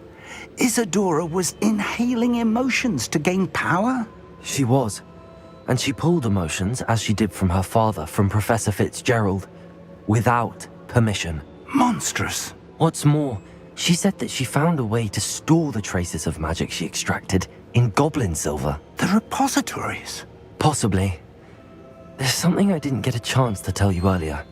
Isadora was inhaling emotions to gain power? She was. And she pulled emotions, as she did from her father, from Professor Fitzgerald, without permission. Monstrous. What's more, she said that she found a way to store the traces of magic she extracted in goblin silver. The repositories? Possibly. There's something I didn't get a chance to tell you earlier.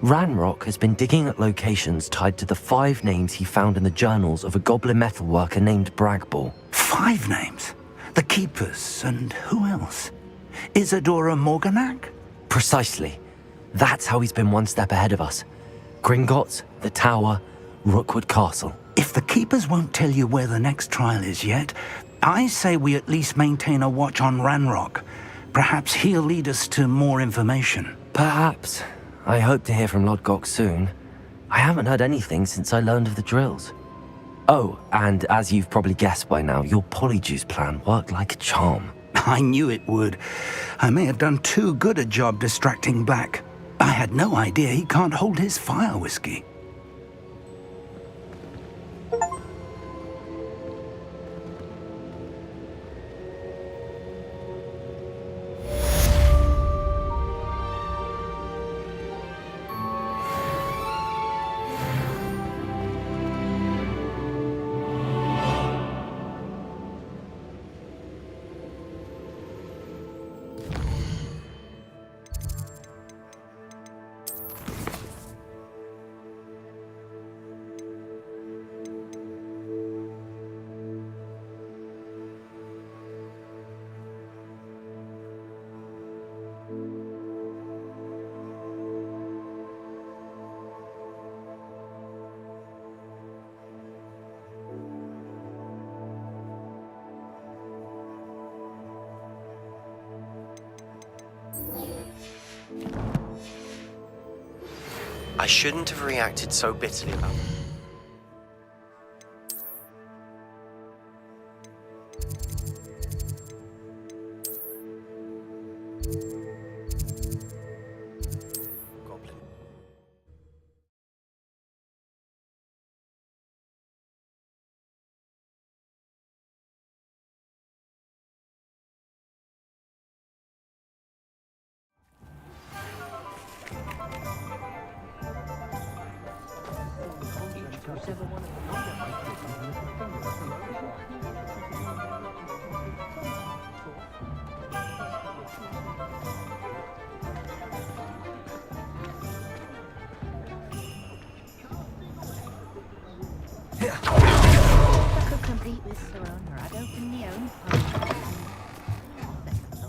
Ranrock has been digging at locations tied to the 5 names he found in the journals of a goblin metalworker named Bragball. 5 names? The Keepers, and who else? Isadora Morganac? Precisely. That's how he's been one step ahead of us. Gringotts, the Tower, Rookwood Castle. If the Keepers won't tell you where the next trial is yet, I say we at least maintain a watch on Ranrock. Perhaps he'll lead us to more information. Perhaps. I hope to hear from Lodgok soon. I haven't heard anything since I learned of the drills. Oh, and as you've probably guessed by now, your polyjuice plan worked like a charm. I knew it would. I may have done too good a job distracting Black. I had no idea he can't hold his fire whiskey. I shouldn't have reacted so bitterly about it.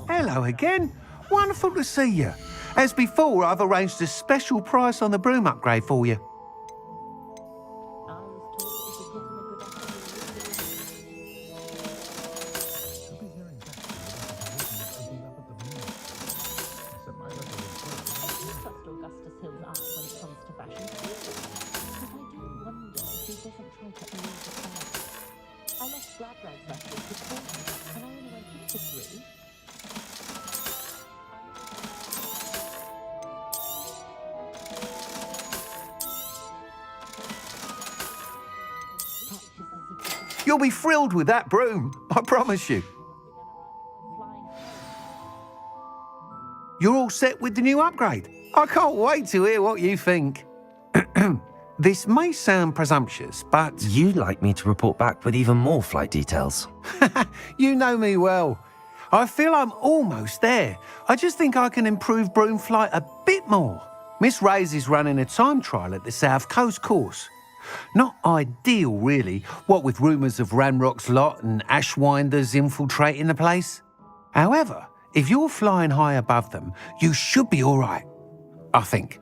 Hello again. Wonderful to see you. As before, I've arranged a special price on the broom upgrade for you. You'll be thrilled with that broom, I promise you. You're all set with the new upgrade. I can't wait to hear what you think. This may sound presumptuous, but... You'd like me to report back with even more flight details. You know me well. I feel I'm almost there. I just think I can improve broom flight a bit more. Miss Ray's is running a time trial at the South Coast course. Not ideal, really, what with rumours of Ranrock's lot and Ashwinders infiltrating the place. However, if you're flying high above them, you should be all right, I think.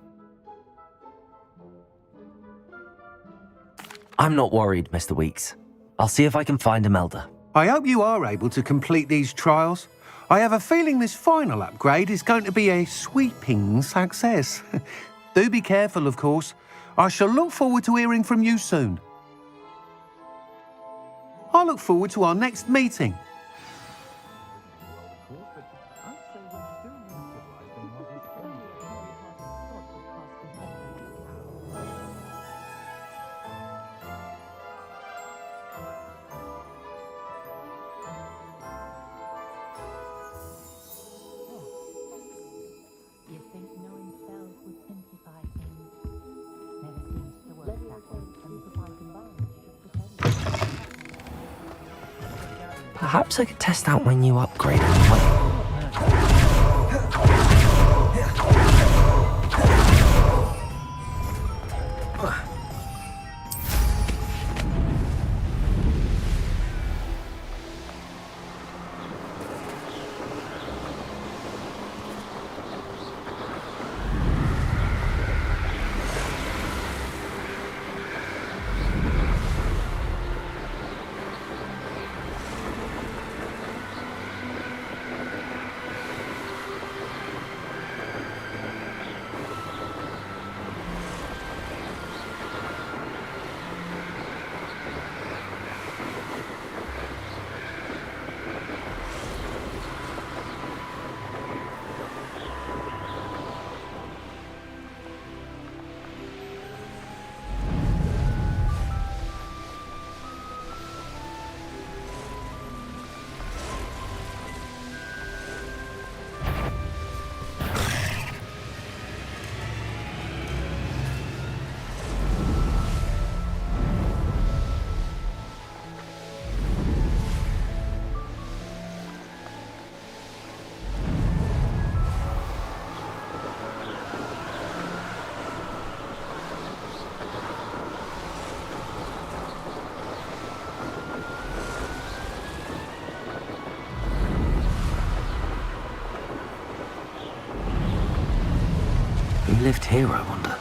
I'm not worried, Mr. Weeks. I'll see if I can find Imelda. I hope you are able to complete these trials. I have a feeling this final upgrade is going to be a sweeping success. Do be careful, of course. I shall look forward to hearing from you soon. I look forward to our next meeting. Perhaps I could test out my new upgrade on the way. Who lived here, I wonder?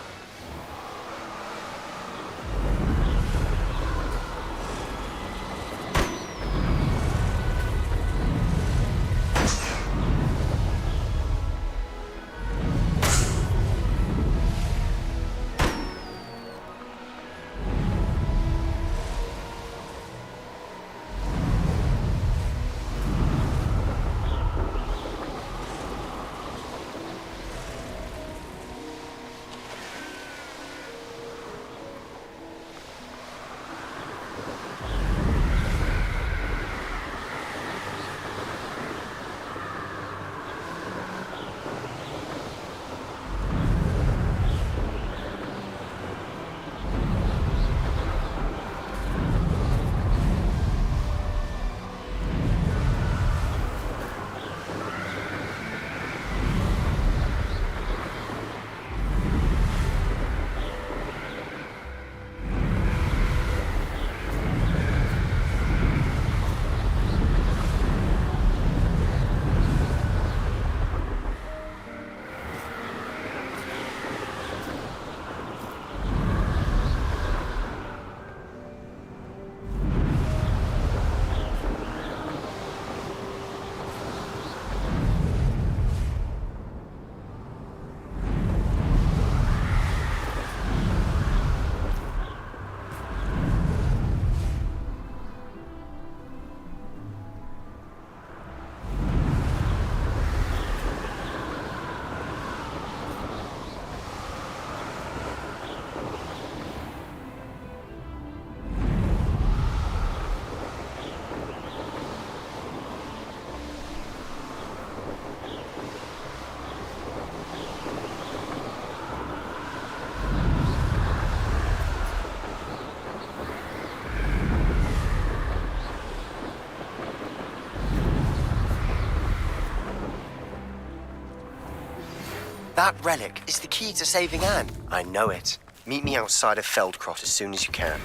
That relic is the key to saving Anne. I know it. Meet me outside of Feldcroft as soon as you can.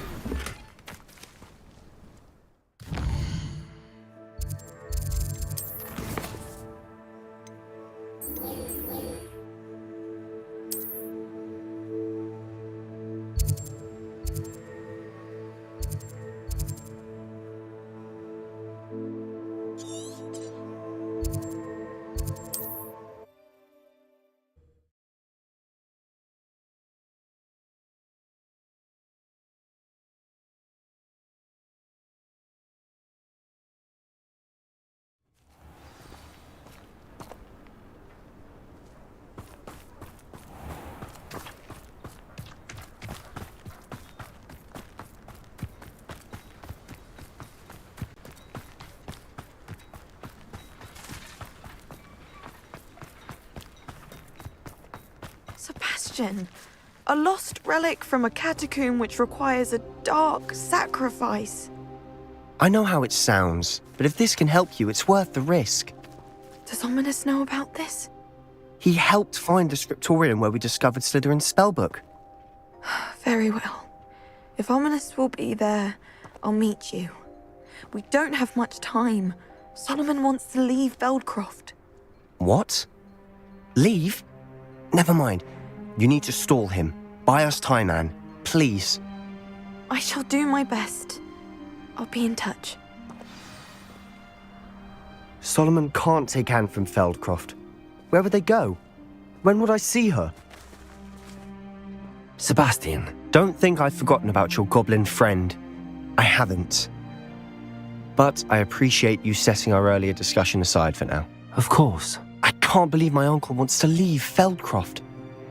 Sebastian, a lost relic from a catacomb which requires a dark sacrifice. I know how it sounds, but if this can help you, it's worth the risk. Does Ominous know about this? He helped find the scriptorium where we discovered Slytherin's spellbook. Very well. If Ominous will be there, I'll meet you. We don't have much time. Solomon wants to leave Feldcroft. What? Leave? Never mind. You need to stall him. Buy us time, Anne. Please. I shall do my best. I'll be in touch. Solomon can't take Anne from Feldcroft. Where would they go? When would I see her? Sebastian. Don't think I've forgotten about your goblin friend. I haven't. But I appreciate you setting our earlier discussion aside for now. Of course. I can't believe my uncle wants to leave Feldcroft.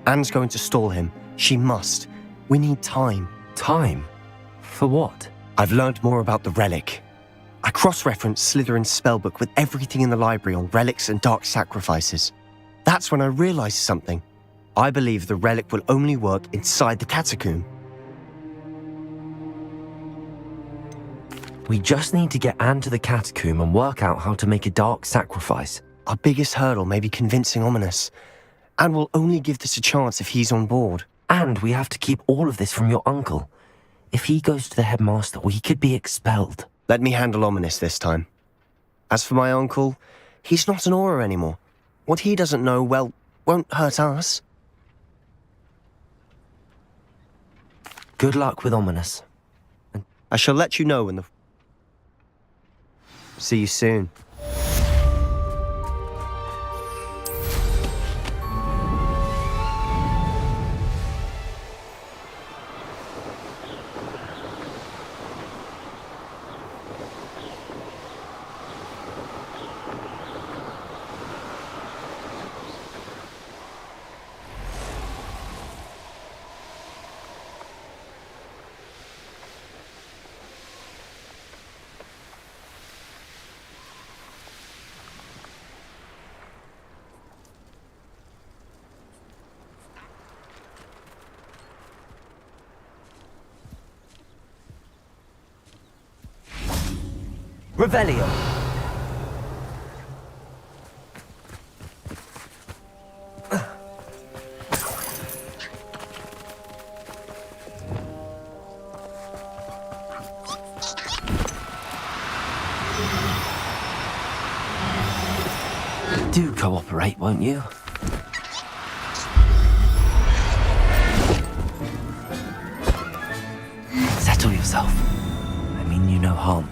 Anne's going to stall him. She must. We need time. Time? For what? I've learned more about the relic. I cross-referenced Slytherin's spellbook with everything in the library on relics and dark sacrifices. That's when I realized something. I believe the relic will only work inside the catacomb. We just need to get Anne to the catacomb and work out how to make a dark sacrifice. Our biggest hurdle may be convincing Ominous. And we'll only give this a chance if he's on board. And we have to keep all of this from your uncle. If he goes to the headmaster, we could be expelled. Let me handle Ominous this time. As for my uncle, he's not an Auror anymore. What he doesn't know, well, won't hurt us. Good luck with Ominous. I shall let you know when the... See you soon. Revelio. Do cooperate, won't you? Settle yourself. I mean you no harm.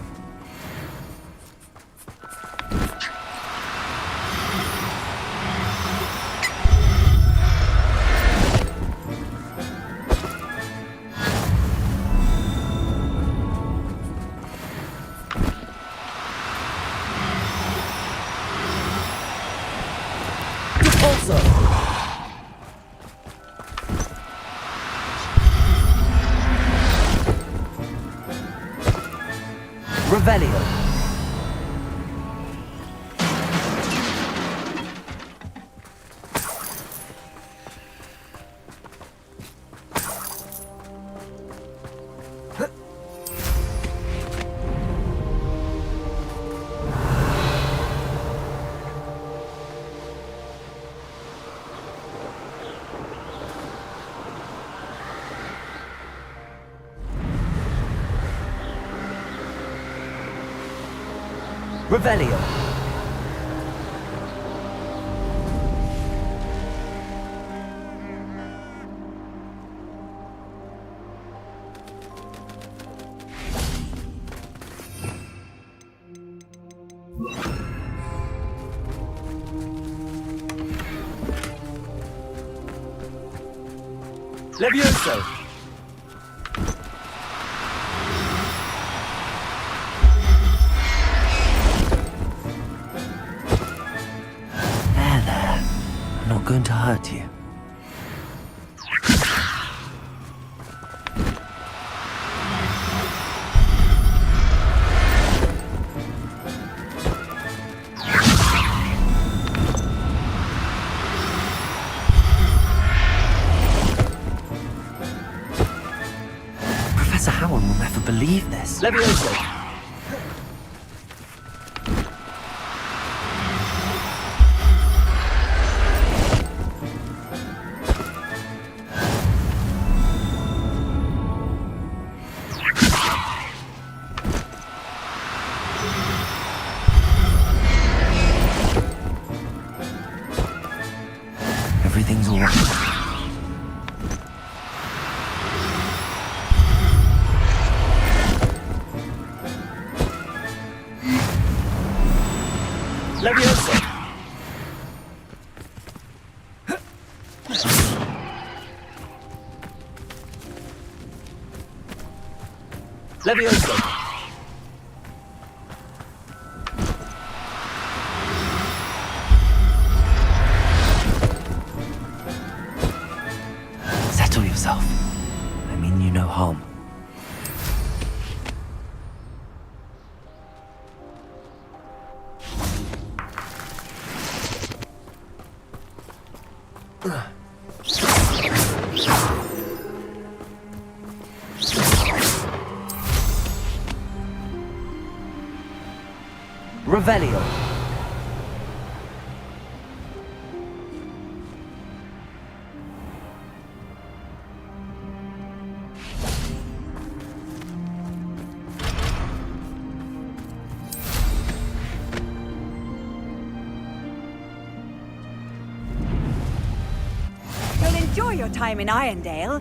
Revelio. Revelio. Levioso. There. I'm not going to hurt you. Professor Howard will never believe this. Levioso. Everything's all right. Levioso. Levioso. Settle yourself. I mean you no harm. Revelio. You'll enjoy your time in Irondale.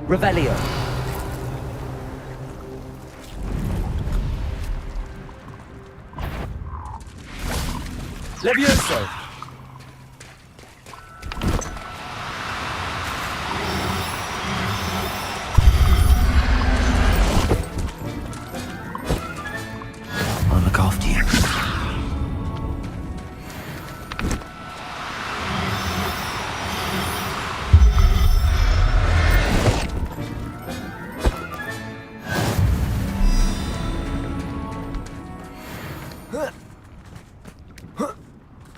Revelio. Levioso. I'll look after you.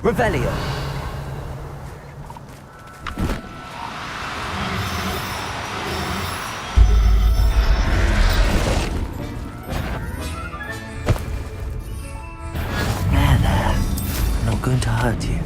Revelio. There. I'm not going to hurt you.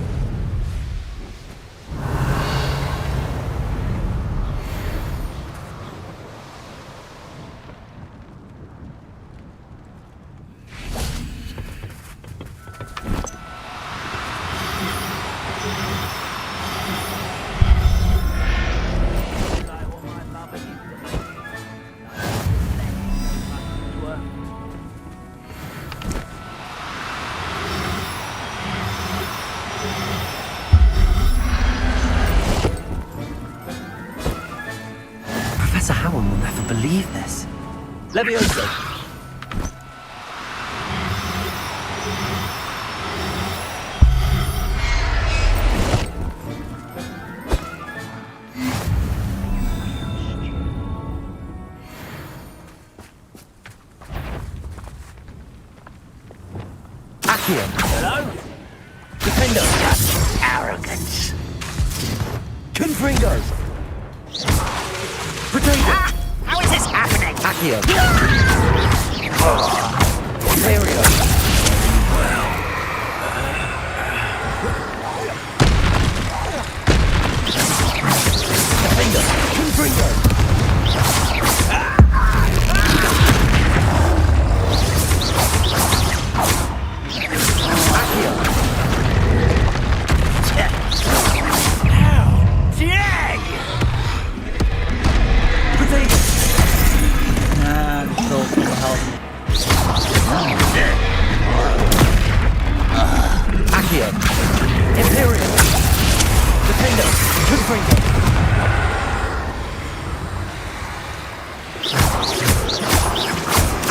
Professor Howard will never believe this. Levioso. Accio. Hello? Defendo. Arrogance. Confringo. Potato. How is this happening? Accio. Imperio. Defender. Confringo. Accio. Accio. Imperial. Defender. Confringo.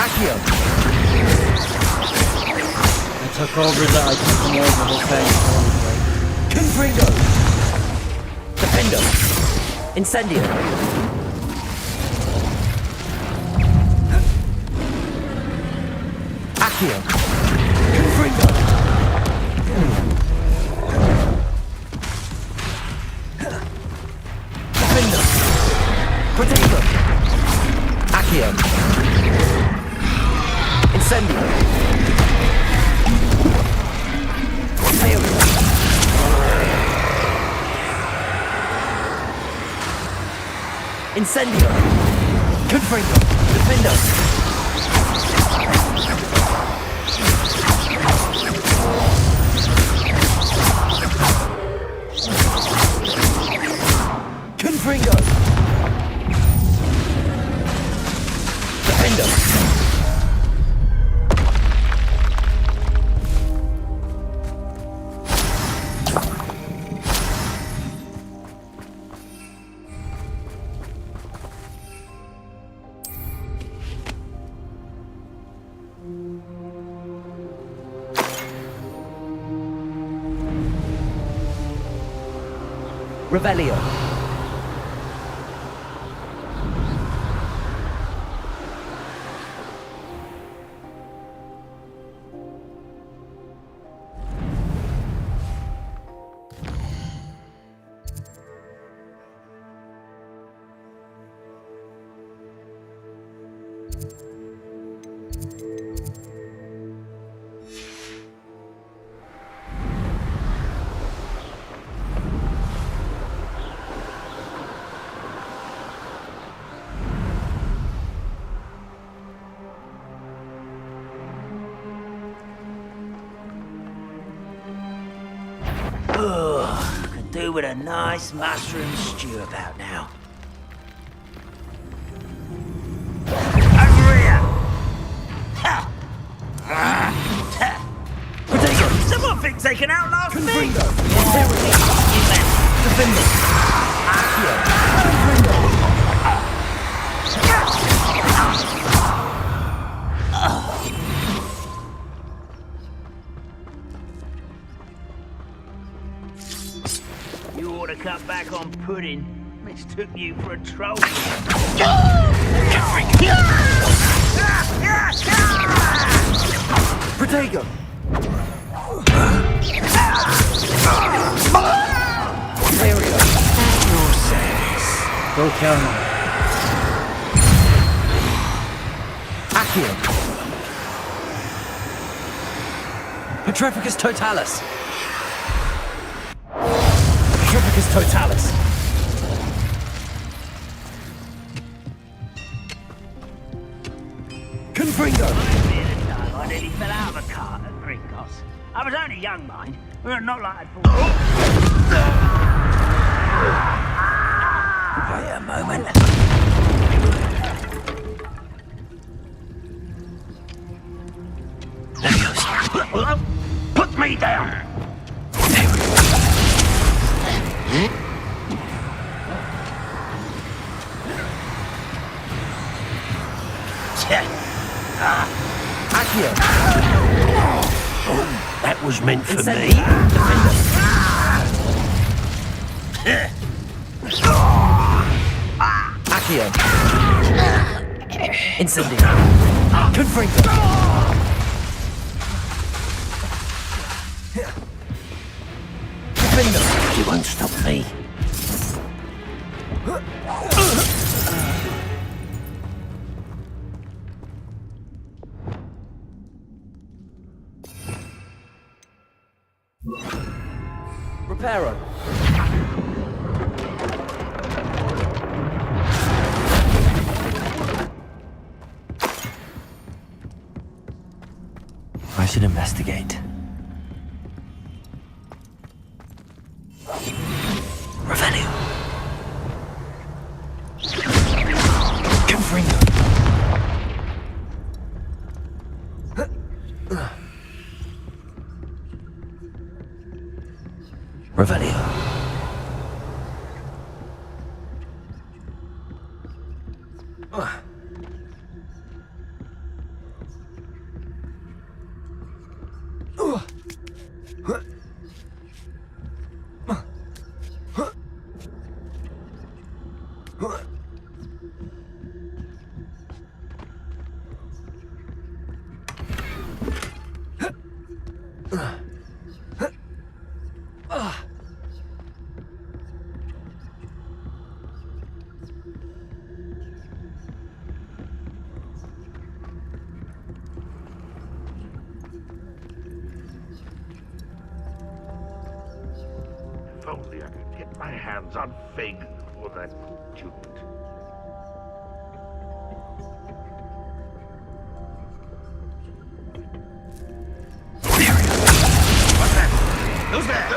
Accio. I took over the whole thing. Confringo. Defender. Incendio. Accio. Confringo. Defender. Protego. Accio. Incendio. Incendio. Confringo. Defender. Confringo. Defender. Revelio. Could do with a nice mushroom stew about now. Over here! Someone thinks they can outlast me? Confringo. You left. Defender. Accio. You ought to cut back on pudding. Mistook you for a troll. Protego. Imperio. Your service. Go kill him. Accio. Petrificus Totalis. Petrificus Totalis. Confringo. I nearly fell out of a cart at Gringos. I was only young, mind. Not like I'd fall. Wait a moment. Put me down. Accio. Oh, that was meant for Incendio. me. Accio. Incendio. Confringo. Defender. You won't stop me. Pharaoh. I should investigate. Revelio. Confringo. Revelio. If only I could get my hands on Fig or that student. What's that? Who's there?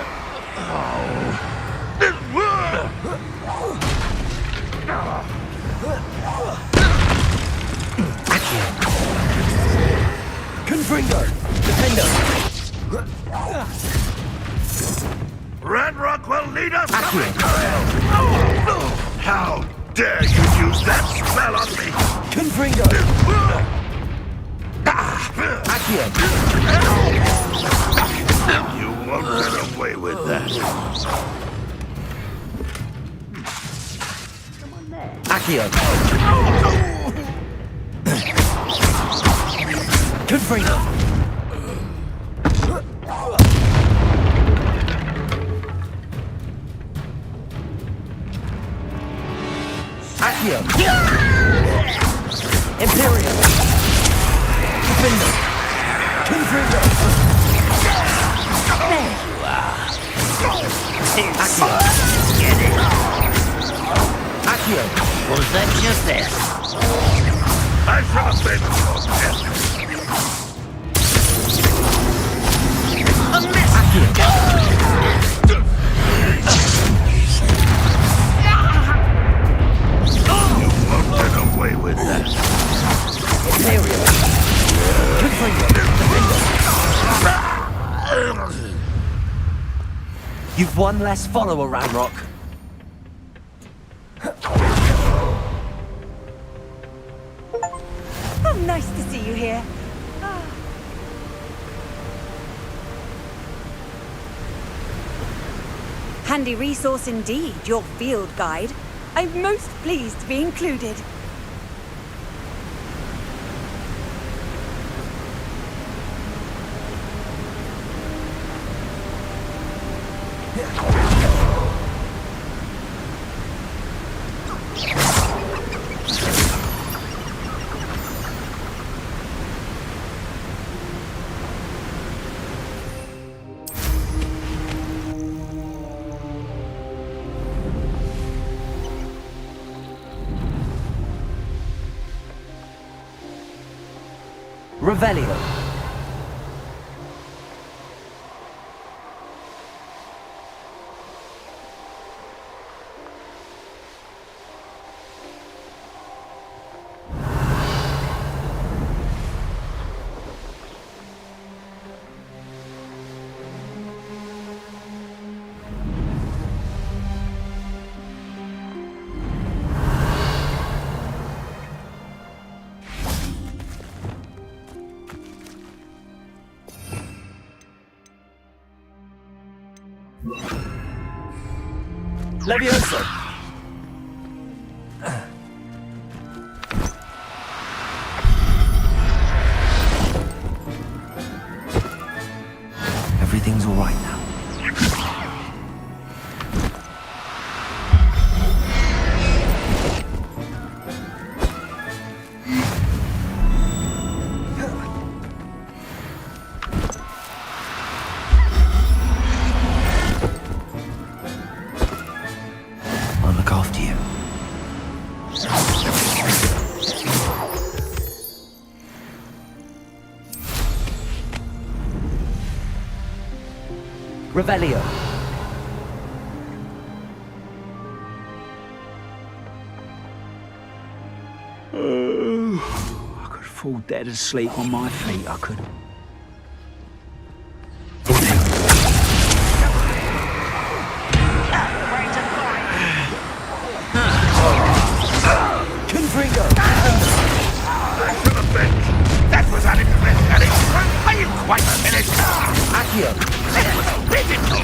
Confringo. Defender. Ranrock will lead us to victory! How dare you use that spell on me! Confringo. Accio. You won't get away with that. Accio. Confringo. Accio. Imperial. Defender. Confringo. There you are. Accio. Get it. Accio. Was that just this? I should have been more careful. A miss! You won't get away with that. Imperial. Confringo. Defender. You've one less follower, Ranrock. Oh, nice to see you here. Handy resource indeed, your field guide. I'm most pleased to be included. Revelio. Levioso. Everything's all right now. Revelio. I could fall dead asleep on my feet, I could. Confringo! From a bench. That was unimpressive. Are you quite finished? Accio! That was pitiful.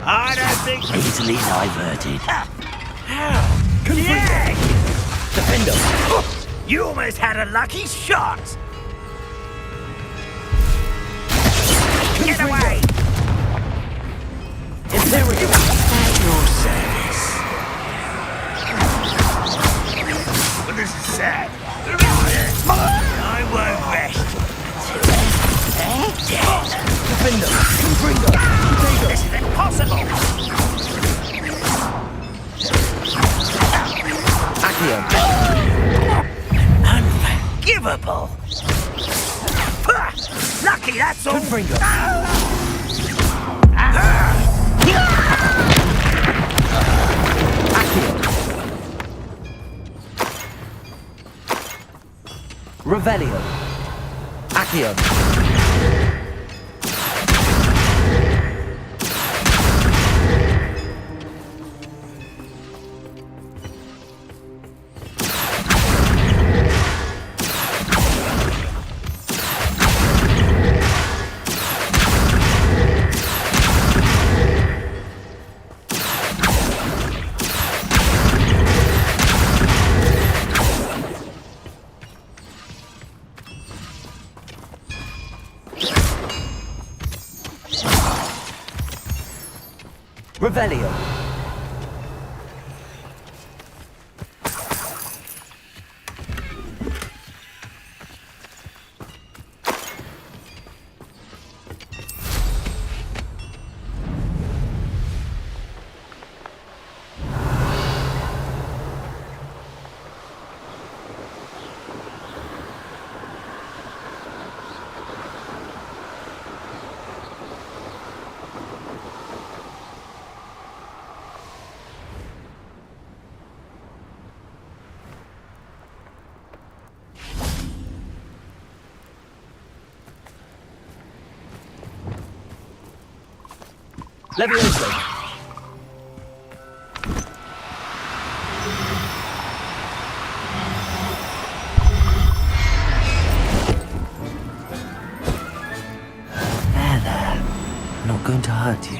I don't think... Easily diverted. Yeah! Defendo! You almost had a lucky shot! Get away! Imperium! At your service. Well, this is sad. I won't rest. Defendo! Confringo! This is impossible! Accio. Unforgivable! Lucky, that's all! Confringo. Revelio. Accio. Revelio. Levioso. There. I'm not going to hurt you.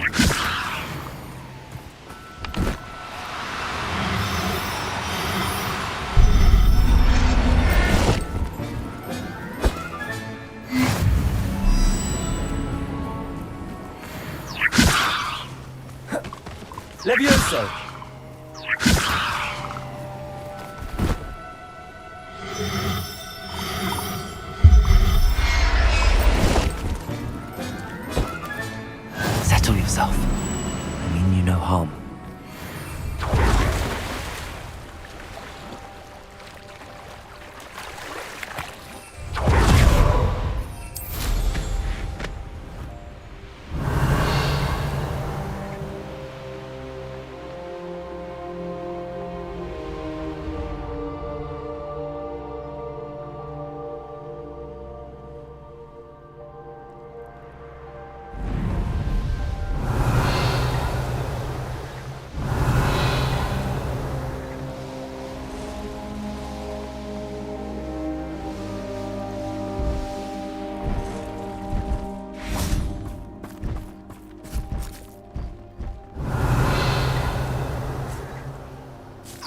Levioso. Settle yourself. I mean you no harm.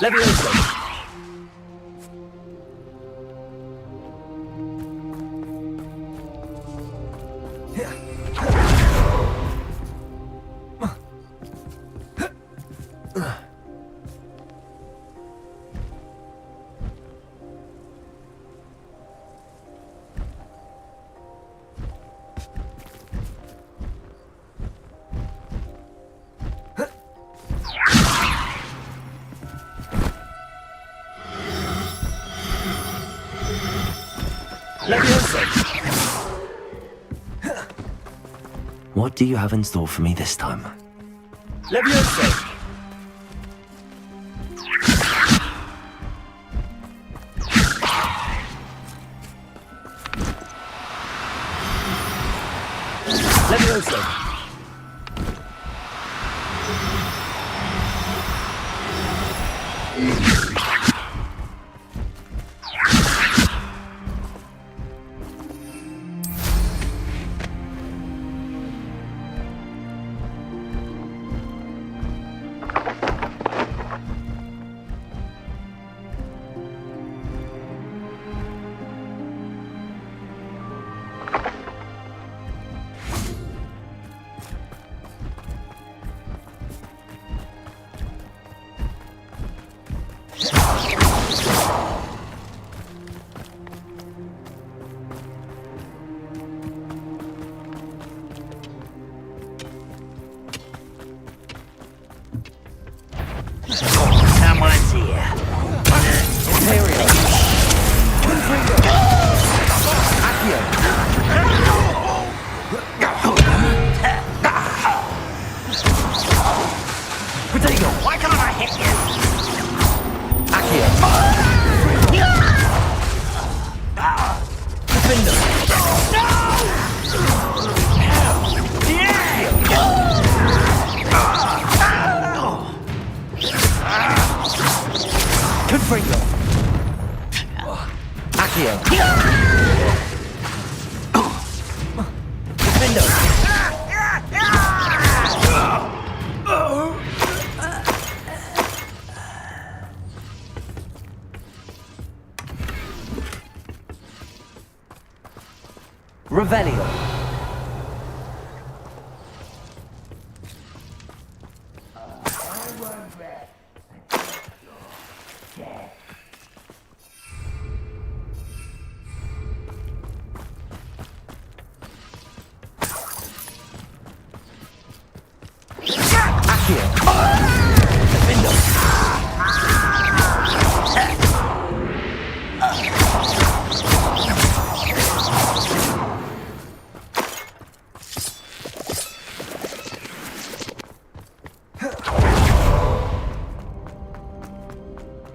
Levioso. Levioso. What do you have in store for me this time? Levioso! Levioso! Someone's here. Imperial. Accio. Protego. Why can't I hit you? Accio. Defender. Confringo. Accio. Defendo. Revelio.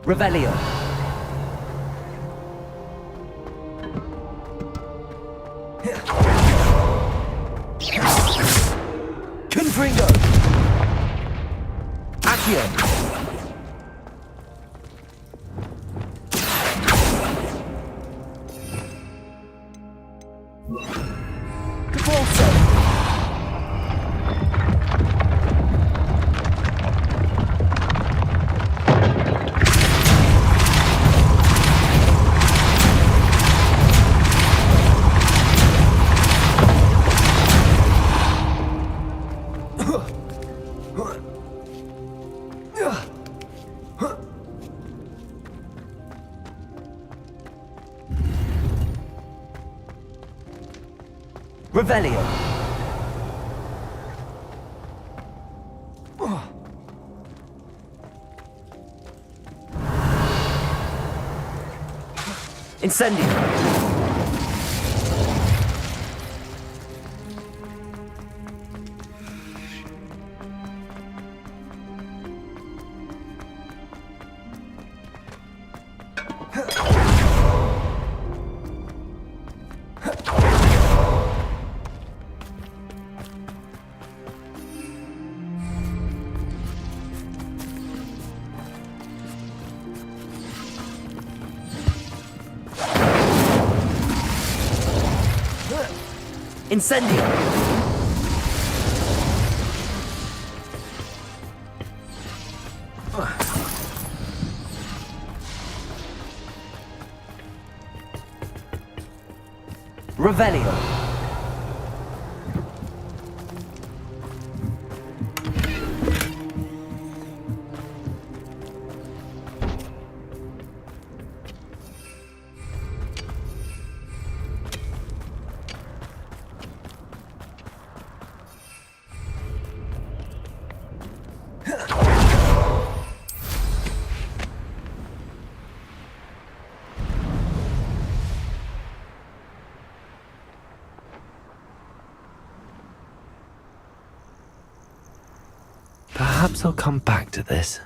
Revelio. Confringo. Accio. Revelio. Incendio. Incendio. Revelio. Perhaps I'll come back to this.